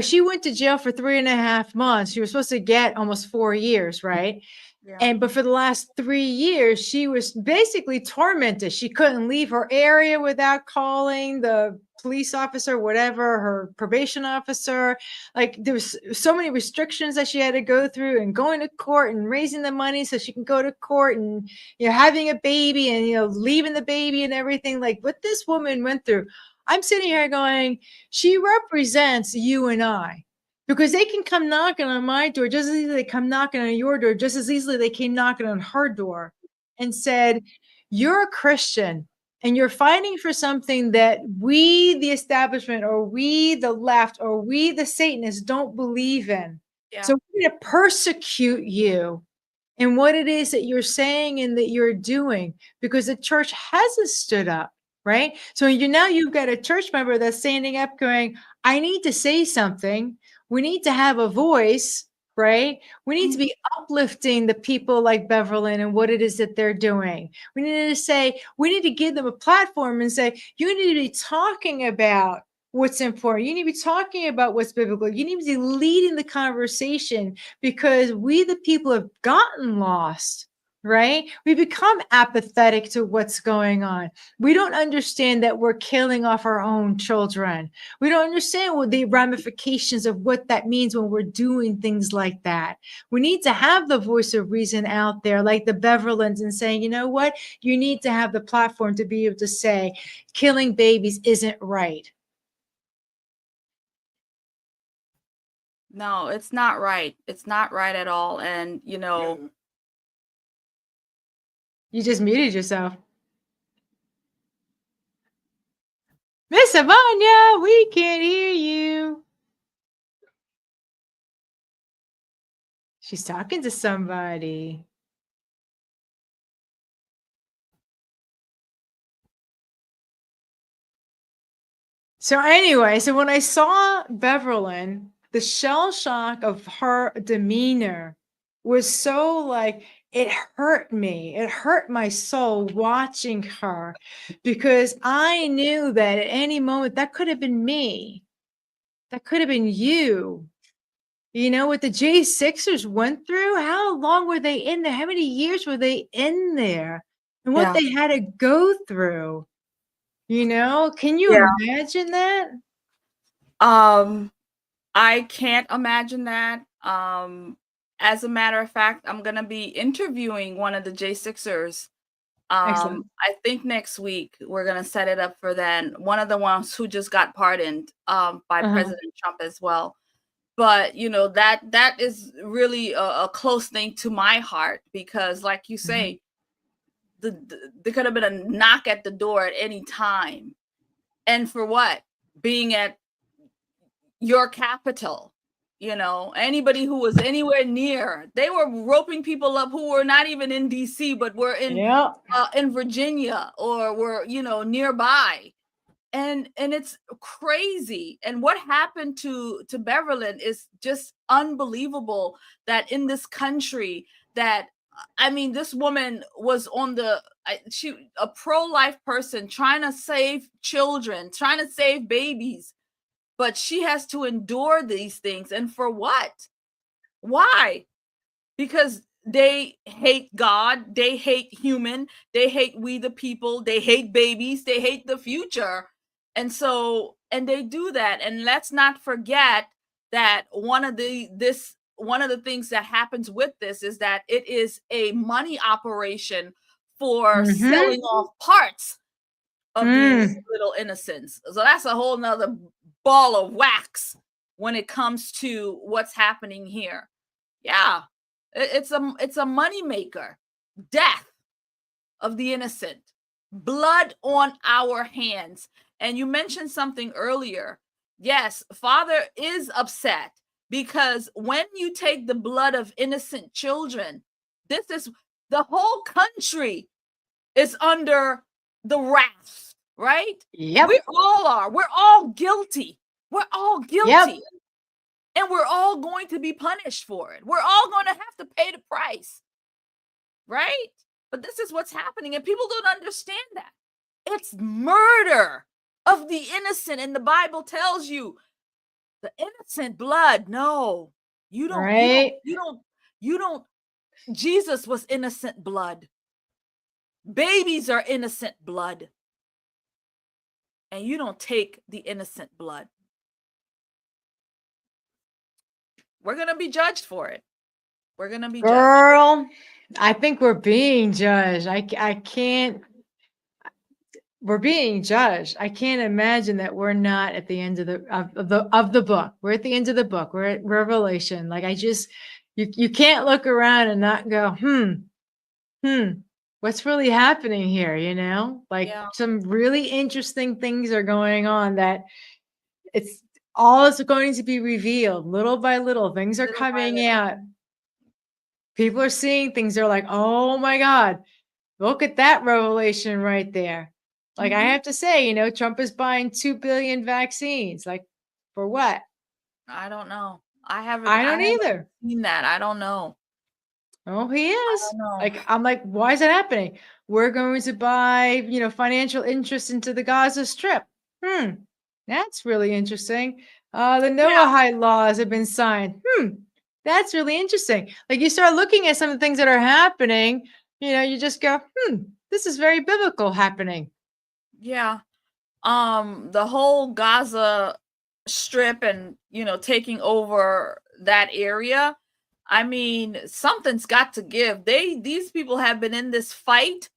She went to jail for 3.5 months. She was supposed to get almost 4 years, right? Yeah. But for the last 3 years, she was basically tormented. She couldn't leave her area without calling the police officer, whatever, her probation officer. Like, there was so many restrictions that she had to go through, and going to court and raising the money so she can go to court, and having a baby, and leaving the baby and everything. Like, what this woman went through, I'm sitting here going, she represents you and I. Because they can come knocking on my door just as easily they come knocking on your door, just as easily they came knocking on her door and said, you're a Christian and you're fighting for something that we, the establishment, or we, the left, or we, the Satanists, don't believe in. Yeah. So we're going to persecute you in what it is that you're saying and that you're doing, because the church hasn't stood up. Right. So you've got a church member that's standing up going, I need to say something. We need to have a voice, right? We need to be uplifting the people like Beverly and what it is that they're doing. We need to give them a platform and say, you need to be talking about what's important. You need to be talking about what's biblical. You need to be leading the conversation, because we, the people, have gotten lost. Right? We become apathetic to what's going on. We don't understand that we're killing off our own children. We don't understand what the ramifications of what that means when we're doing things like that. We need to have the voice of reason out there, like the Beverlyns, and saying, you know what? You need to have the platform to be able to say, killing babies isn't right. No, it's not right. It's not right at all. And, You just muted yourself. Miss Amania, we can't hear you. She's talking to somebody. So anyway, when I saw Beverly, the shell shock of her demeanor was so, like, it hurt me. It hurt my soul watching her, because I knew that at any moment that could have been me. That could have been you. What the J6ers went through, how long were they in there? How many years were they in there? And what they had to go through. Can you imagine that? I can't imagine that. As a matter of fact, I'm going to be interviewing one of the J6ers. I think next week we're going to set it up for then. One of the ones who just got pardoned by President Trump as well. But, that is really a close thing to my heart, because, like you say, there could have been a knock at the door at any time. And for what? Being at your capital, anybody who was anywhere near, they were roping people up who were not even in DC, but were in Virginia or were, nearby. And it's crazy. And what happened to Beverly is just unbelievable, that in this country that, I mean, this woman was a pro-life person trying to save children, trying to save babies, but she has to endure these things. And for what? Why? Because they hate God, they hate human, they hate we the people, they hate babies, they hate the future. And they do that. And let's not forget that one of the things that happens with this is that it is a money operation for selling off parts of these little innocents. So that's a whole nother ball of wax when it comes to what's happening here. Yeah, it's a money maker. Death of the innocent, blood on our hands. And you mentioned something earlier. Yes, Father is upset because when you take the blood of innocent children, the whole country is under the wrath, right? Yep. We all are. We're all guilty. We're all guilty. Yep. And we're all going to be punished for it. We're all going to have to pay the price, right? But this is what's happening, and people don't understand that. It's murder of the innocent, and the Bible tells you the innocent blood. No, you don't. Right? You don't. Jesus was innocent blood. Babies are innocent blood, and you don't take the innocent blood. We're gonna be judged for it. We're gonna be judged. I think we're being judged. I can't. We're being judged. I can't imagine that we're not at the end of the book. We're at the end of the book. We're at Revelation. Like you can't look around and not go, what's really happening here? Like some really interesting things are going on that it's going to be revealed little by little. Things are coming out. People are seeing things. They're like, oh my God, look at that revelation right there. Like I have to say, Trump is buying 2 billion vaccines. Like for what? I don't know. I don't either. Seen that. I don't know. Oh, he is. I'm like, why is that happening? We're going to buy, financial interest into the Gaza Strip. That's really interesting. The Noahide laws have been signed. That's really interesting. Like you start looking at some of the things that are happening, you just go, this is very biblical happening. Yeah. The whole Gaza Strip and, taking over that area. I mean, something's got to give. These people have been in this fight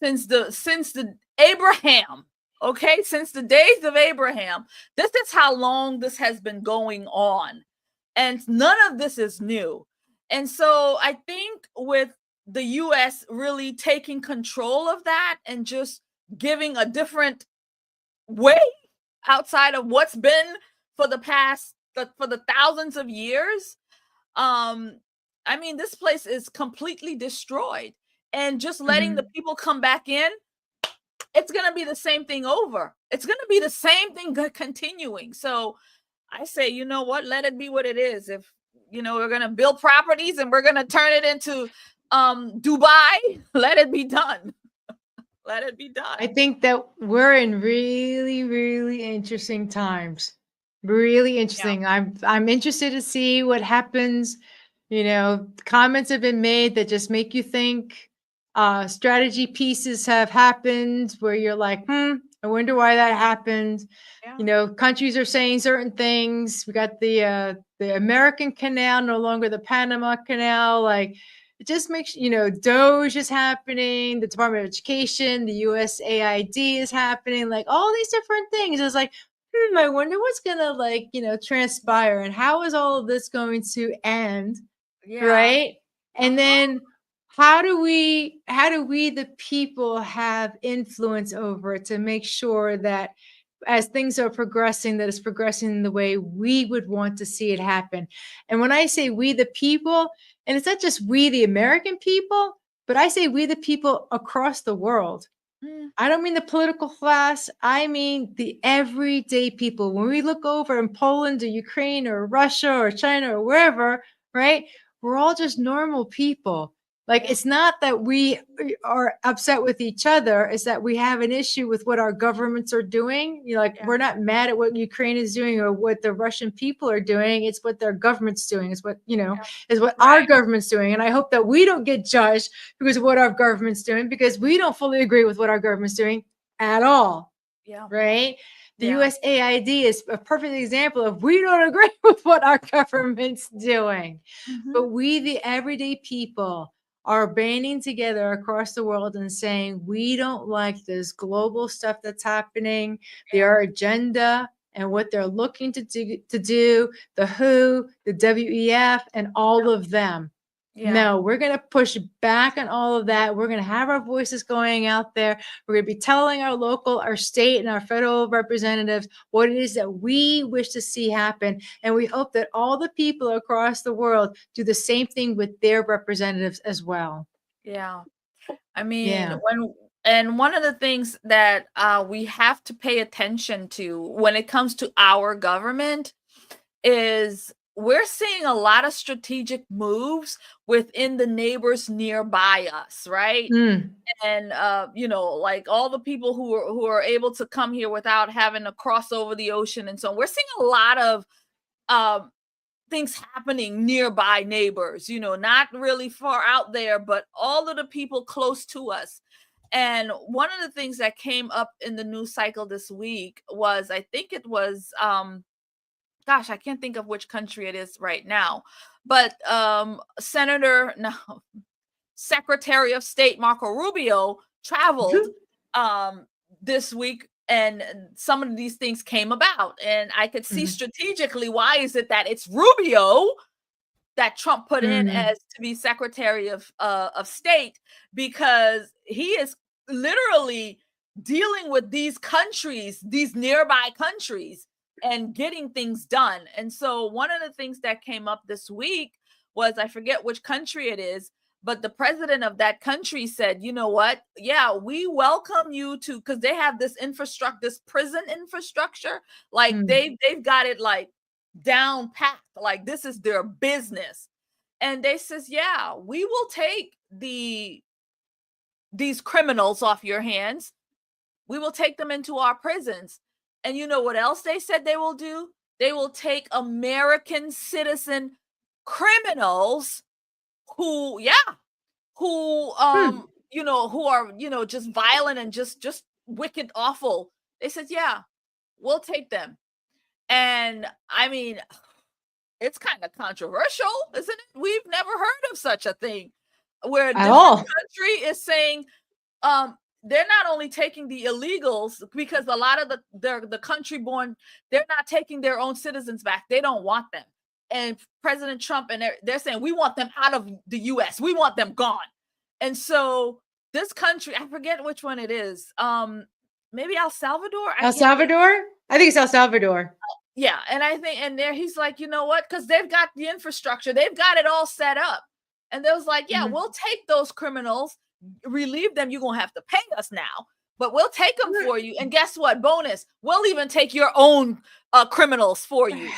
since the Abraham. Okay, since the days of Abraham. This is how long this has been going on. And none of this is new. And so I think with the US really taking control of that and just giving a different way outside of what's been for the thousands of years. I mean, this place is completely destroyed, and just letting the people come back in, it's going to be the same thing over. It's going to be the same thing continuing. So I say, you know what? Let it be what it is. If, we're going to build properties and we're going to turn it into Dubai, let it be done. Let it be done. I think that we're in really, really interesting times. Really interesting. Yeah. I'm interested to see what happens. Comments have been made that just make you think. Strategy pieces have happened where you're like, I wonder why that happened. Yeah. Countries are saying certain things. We got the American Canal, no longer the Panama Canal. Like, it just makes, Doge is happening, the Department of Education, the USAID is happening, like all these different things. It's like, I wonder what's gonna transpire and how is all of this going to end? Yeah. Right. And then how do we the people have influence over it to make sure that as things are progressing, that it's progressing the way we would want to see it happen? And when I say we the people, and it's not just we the American people, but I say we the people across the world. Mm, I don't mean the political class. I mean the everyday people. When we look over in Poland or Ukraine or Russia or China or wherever, right? We're all just normal people. Like, yeah, it's not that we are upset with each other, it's that we have an issue with what our governments are doing. You know, like, yeah, we're not mad at what Ukraine is doing or what the Russian people are doing. It's what their government's doing. It's what, yeah. is what our Right. government's doing. And I hope that we don't get judged because of what our government's doing, because we don't fully agree with what our government's doing at all, Yeah. right? The Yeah. USAID is a perfect example of we don't agree with what our government's doing. Mhm. But we, the everyday people, are banding together across the world and saying, we don't like this global stuff that's happening, their agenda and what they're looking to do, the WHO, the WEF, and all of them. Yeah. No, we're going to push back on all of that. We're going to have our voices going out there. We're going to be telling our local, our state, and our federal representatives what it is that we wish to see happen. And we hope that all the people across the world do the same thing with their representatives as well. Yeah. I mean, Yeah. one of the things that we have to pay attention to when it comes to our government is we're seeing a lot of strategic moves within the neighbors nearby us, right? Mm. And like all the people who are able to come here without having to cross over the ocean and so on. We're seeing a lot of um things happening nearby neighbors, not really far out there, but all of the people close to us. And one of the things that came up in the news cycle this week was, I think it was, gosh, I can't think of which country it is right now, but Secretary of State Marco Rubio traveled this week, and some of these things came about, and I could see strategically why is it that it's Rubio that Trump put in as to be Secretary of State, because he is literally dealing with these countries, these nearby countries, and getting things done. And so one of the things that came up this week was, I forget which country it is, but the president of that country said, you know what? Yeah, we welcome you to, because they have this infrastructure, this prison infrastructure. Like they've got it like down pat, like this is their business. And they says, yeah, we will take these criminals off your hands. We will take them into our prisons. And you know what else they said they will do? They will take American citizen criminals who are, just violent and just wicked, awful. They said, yeah, we'll take them. And I mean, it's kind of controversial, isn't it? We've never heard of such a thing where a different country is saying, they're not only taking the illegals, because a lot of the country born, they're not taking their own citizens back. They don't want them. And President Trump, and they're saying, we want them out of the US. We want them gone. And so this country, I forget which one it is. Maybe El Salvador. El Salvador? I think it's El Salvador. Yeah. And I think, and there he's like, you know what? Because they've got the infrastructure. They've got it all set up. And they was like, yeah, we'll take those criminals, relieve them. You're going to have to pay us now, but we'll take them for you. And guess what? Bonus, we'll even take your own criminals for you.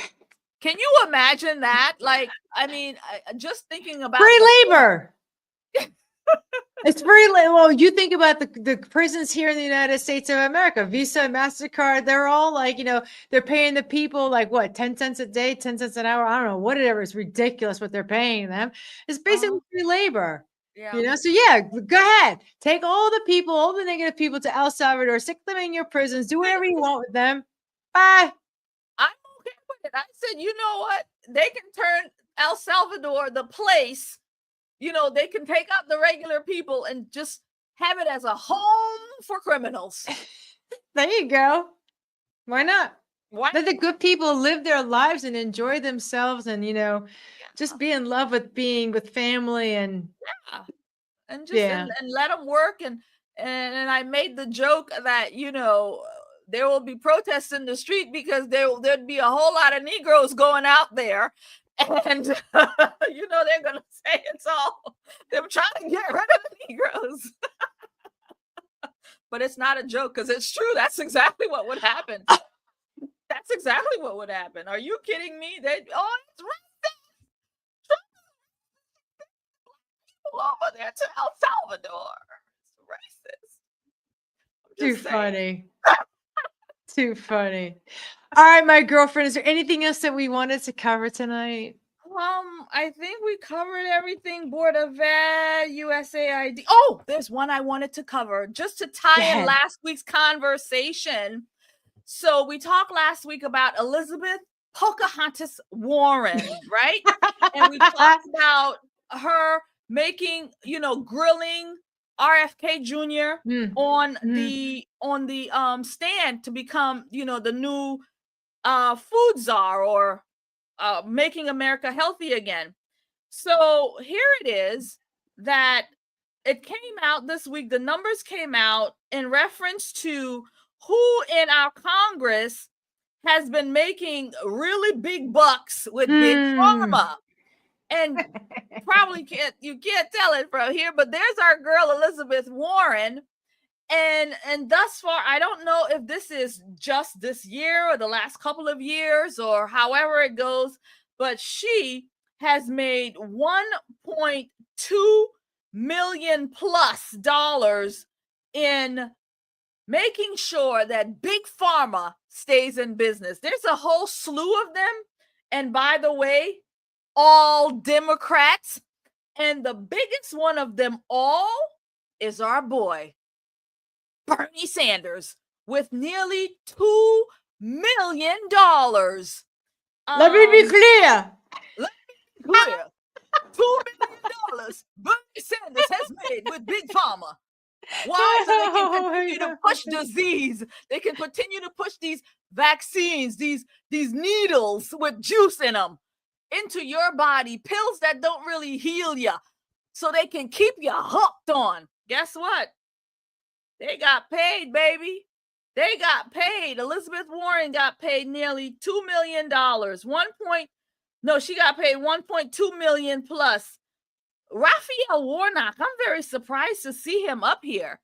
Can you imagine that? Like, I mean, just thinking about free labor. It's free labor. Well, you think about the prisons here in the United States of America, Visa, MasterCard, they're all like, they're paying the people like what, 10 cents a day, 10 cents an hour. I don't know, whatever. It's ridiculous what they're paying them. It's basically free labor. Yeah. So yeah, go ahead. Take all the people, all the negative people to El Salvador, stick them in your prisons, do whatever you want with them. Bye. I'm okay with it. I said, you know what? They can turn El Salvador, the place, they can take out the regular people and just have it as a home for criminals. There you go. Why not? Why? Let the good people live their lives and enjoy themselves and, just be in love with being with family and and just and let them work. And I made the joke that, you know, there will be protests in the street because there'd be a whole lot of Negroes going out there. And, you know, they're going to say it's all them trying to get rid of the Negroes. But it's not a joke, because it's true. That's exactly what would happen. That's exactly what would happen. Are you kidding me? It's racist. Over there to El Salvador. It's racist. Too funny. Too funny. All right, my girlfriend, is there anything else that we wanted to cover tonight? I think we covered everything. Board of Ed, USAID. Oh, there's one I wanted to cover just to tie in last week's conversation. So we talked last week about Elizabeth Pocahontas Warren, right? And we talked about her making, you know, grilling RFK Jr. on the stand to become, you know, the new food czar, or making America healthy again. So here it is that it came out this week. The numbers came out in reference to who in our Congress has been making really big bucks with big pharma. And probably you can't tell it from here, but there's our girl Elizabeth Warren. And thus far, I don't know if this is just this year or the last couple of years or however it goes, but she has made $1.2 million plus in making sure that big pharma stays in business. There's a whole slew of them. And by the way, all Democrats. And the biggest one of them all is our boy, Bernie Sanders, with nearly $2 million. Let me be clear. $2 million Bernie Sanders has made with big pharma. Why? So they can continue to push disease. They can continue to push these vaccines, these needles with juice in them into your body, pills that don't really heal you, so they can keep you hooked on. Guess what? They got paid, baby. They got paid. Elizabeth Warren got paid nearly $2 million. She got paid $1.2 million plus. Raphael Warnock, I'm very surprised to see him up here.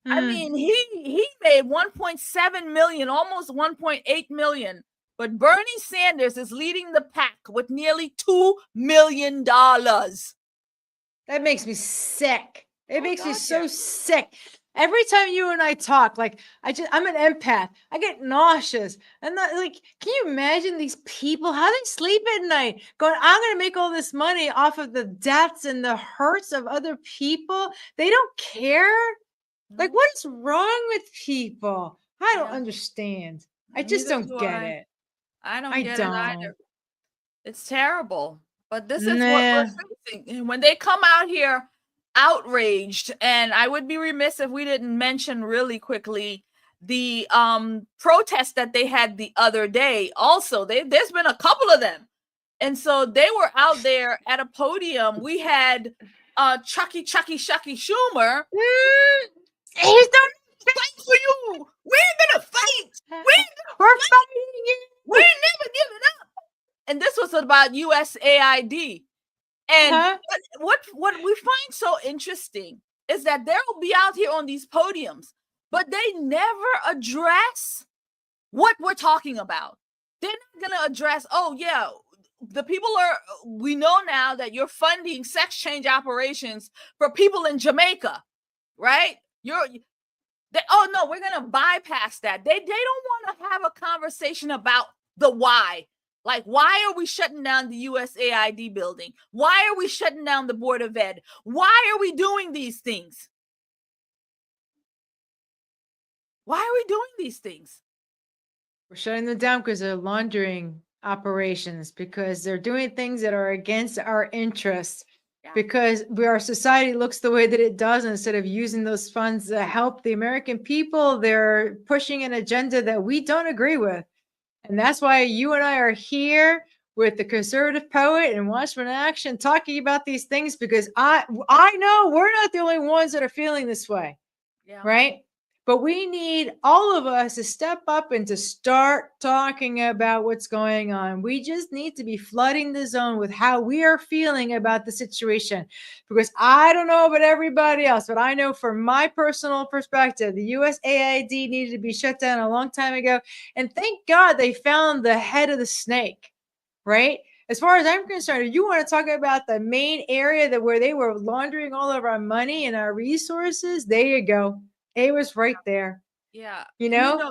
I mean, he made 1.7 million, almost 1.8 million. But Bernie Sanders is leading the pack with nearly $2 million. That makes me sick. It makes me so sick. Every time you and I talk, like I'm an empath. I get nauseous. And can you imagine these people, how they sleep at night going, I'm going to make all this money off of the deaths and the hurts of other people. They don't care. Like, what is wrong with people? I don't understand. I just don't get it. I don't get it either. It's terrible. But this is what we're facing. And when they come out here outraged, and I would be remiss if we didn't mention really quickly the protest that they had the other day. Also, there's been a couple of them. And so they were out there at a podium. We had Chucky Schumer. He's done fight for you. We ain't gonna fight. We're fighting you. We ain't never giving up. And this was about USAID. And what we find so interesting is that they'll be out here on these podiums, but they never address what we're talking about. They're not going to address, the people we know now that you're funding sex change operations for people in Jamaica, right? We're going to bypass that. They don't want to have a conversation about the why. Like, why are we shutting down the USAID building? Why are we shutting down the Board of Ed? Why are we doing these things? Why are we doing these things? We're shutting them down because they're laundering operations, because they're doing things that are against our interests, because our society looks the way that it does. Instead of using those funds to help the American people, they're pushing an agenda that we don't agree with. And that's why you and I are here. with the conservative poet and Watchmen Action talking about these things, because I know we're not the only ones that are feeling this way, Yeah. right? But we need all of us to step up and to start talking about what's going on. We just need to be flooding the zone with how we are feeling about the situation. Because I don't know about everybody else, but I know from my personal perspective, the USAID needed to be shut down a long time ago. And thank God they found the head of the snake, right? As far as I'm concerned, if you want to talk about the main area that where they were laundering all of our money and our resources, there you go. It was right there. Yeah. You know?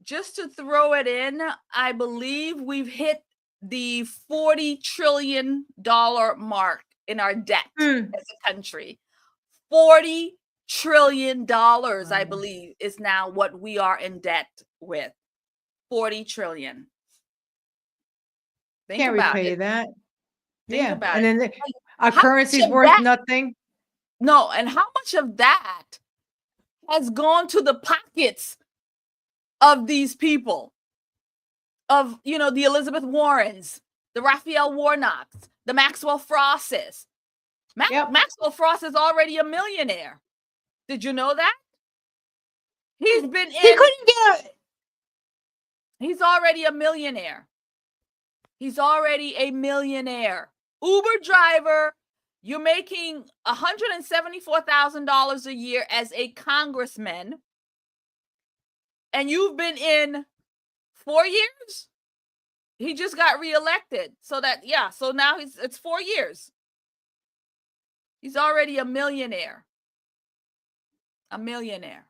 Just to throw it in, I believe we've hit the $40 trillion mark in our debt as a country. $40 trillion, I believe, is now what we are in debt with. 40 trillion. Can't repay that. Think Yeah. about And it. then our currency's worth nothing. No, and how much of that has gone to the pockets of these people, of, you know, the Elizabeth Warrens, the Raphael Warnocks, the Maxwell Frosses. Maxwell Frost is already a millionaire. Did you know that? He's been in. He couldn't get it. He's already a millionaire. He's already a millionaire. Uber driver. You're making $174,000 a year as a congressman. And you've been in 4 years? He just got reelected. So now it's 4 years. He's already a millionaire. A millionaire.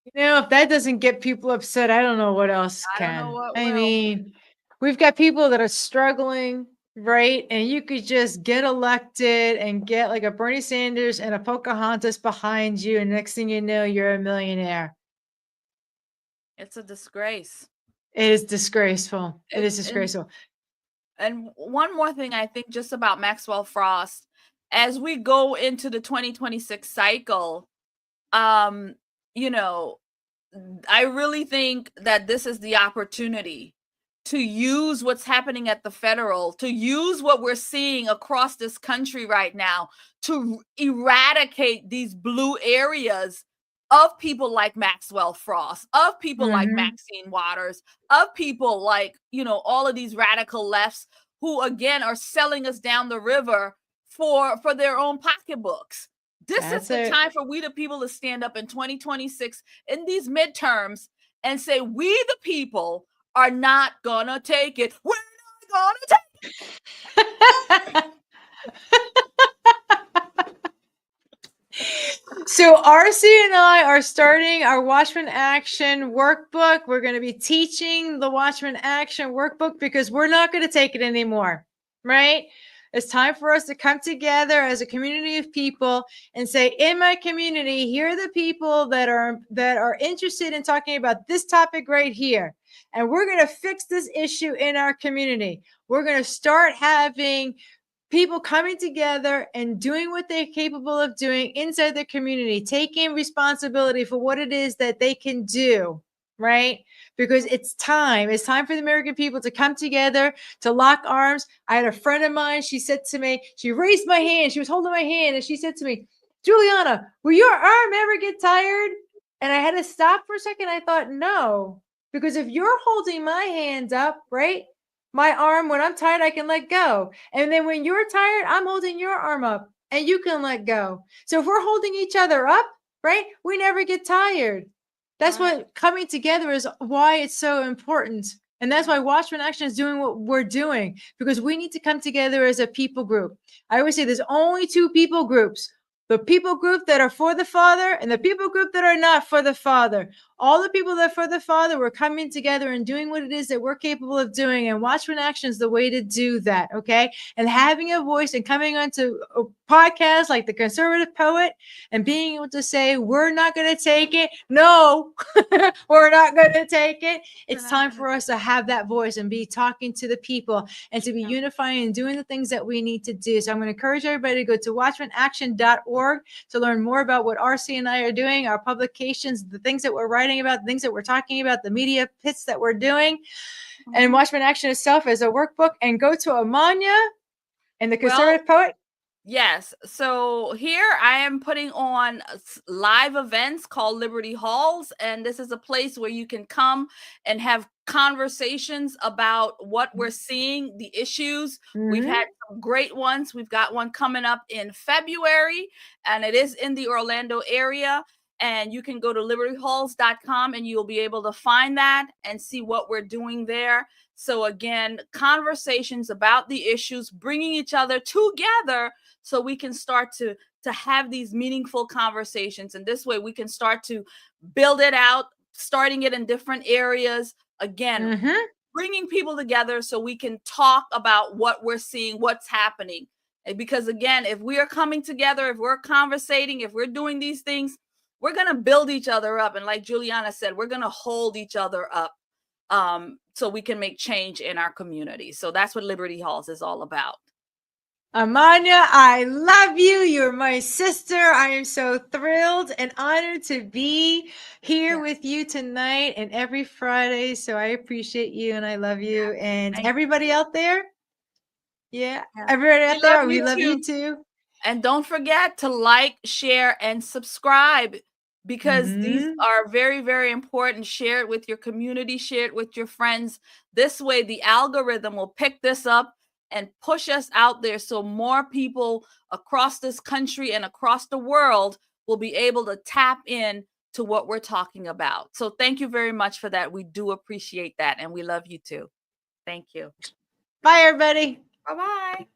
You know, if that doesn't get people upset, I don't know what else can. I don't know what I will. mean, we've got people that are struggling, right? And you could just get elected and get like a Bernie Sanders and a Pocahontas behind you, and next thing you know, you're a millionaire. It's a disgrace. It is disgraceful. It is disgraceful. And one more thing, I think, just about Maxwell Frost, as we go into the 2026 cycle, you know, I really think that this is the opportunity to use what's happening at the federal, to use what we're seeing across this country right now to eradicate these blue areas of people like Maxwell Frost, of people like Maxine Waters, of people like, you know, all of these radical lefts who, again, are selling us down the river for their own pocketbooks. This is the time for we the people to stand up in 2026 in these midterms and say, we the people are not gonna take it. We're not gonna take it. So RC and I are starting our Watchmen Action workbook. We're going to be teaching the Watchmen Action workbook because we're not going to take it anymore, right? It's time for us to come together as a community of people and say, in my community, here are the people that are interested in talking about this topic right here. And we're going to fix this issue in our community. We're going to start having people coming together and doing what they're capable of doing inside their community, taking responsibility for what it is that they can do, right? Because it's time. It's time for the American people to come together, to lock arms. I had a friend of mine, she said to me, she raised my hand, she was holding my hand, and she said to me, Julianna, will your arm ever get tired? And I had to stop for a second. I thought, no, because if you're holding my hands up, right? My arm, when I'm tired, I can let go. And then when you're tired, I'm holding your arm up and you can let go. So if we're holding each other up, right, we never get tired. That's what coming together is, why it's so important. And that's why Watchmen Action is doing what we're doing, because we need to come together as a people group. I always say there's only two people groups. The people group that are for the Father and the people group that are not for the Father. All the people that are for the Father, we're coming together and doing what it is that we're capable of doing. And Watchmen Action is the way to do that, okay? And having a voice and coming onto a podcast like The Conservative Poet and being able to say, we're not going to take it. No, we're not going to take it. It's time for us to have that voice and be talking to the people and to be unifying and doing the things that we need to do. So I'm going to encourage everybody to go to watchmenaction.org to learn more about what RC and I are doing, our publications, the things that we're writing happening about, the things that we're talking about, the media pits that we're doing, and Mhm. Watchmen Action itself as a workbook, and go to Amania and the Well, Conservative Poet. Yes. So here I am putting on live events called Liberty Halls. And this is a place where you can come and have conversations about what we're seeing, the issues. We've had some great ones. We've got one coming up in February, and it is in the Orlando area. And you can go to libertyhalls.com and you'll be able to find that and see what we're doing there. So again, conversations about the issues, bringing each other together so we can start to have these meaningful conversations. And this way we can start to build it out, starting it in different areas. Again, bringing people together so we can talk about what we're seeing, what's happening. Because again, if we are coming together, if we're conversating, if we're doing these things, we're going to build each other up. And like Julianna said, we're going to hold each other up so we can make change in our community. So that's what Liberty Halls is all about. Amania, I love you. You're my sister. I am so thrilled and honored to be here with you tonight and every Friday. So I appreciate you and I love you. And everybody out there, everybody out there, we love you too. And don't forget to like, share, and subscribe, because these are very, very important. Share it with your community, share it with your friends. This way, the algorithm will pick this up and push us out there so more people across this country and across the world will be able to tap in to what we're talking about. So thank you very much for that. We do appreciate that, and we love you too. Thank you. Bye, everybody. Bye-bye.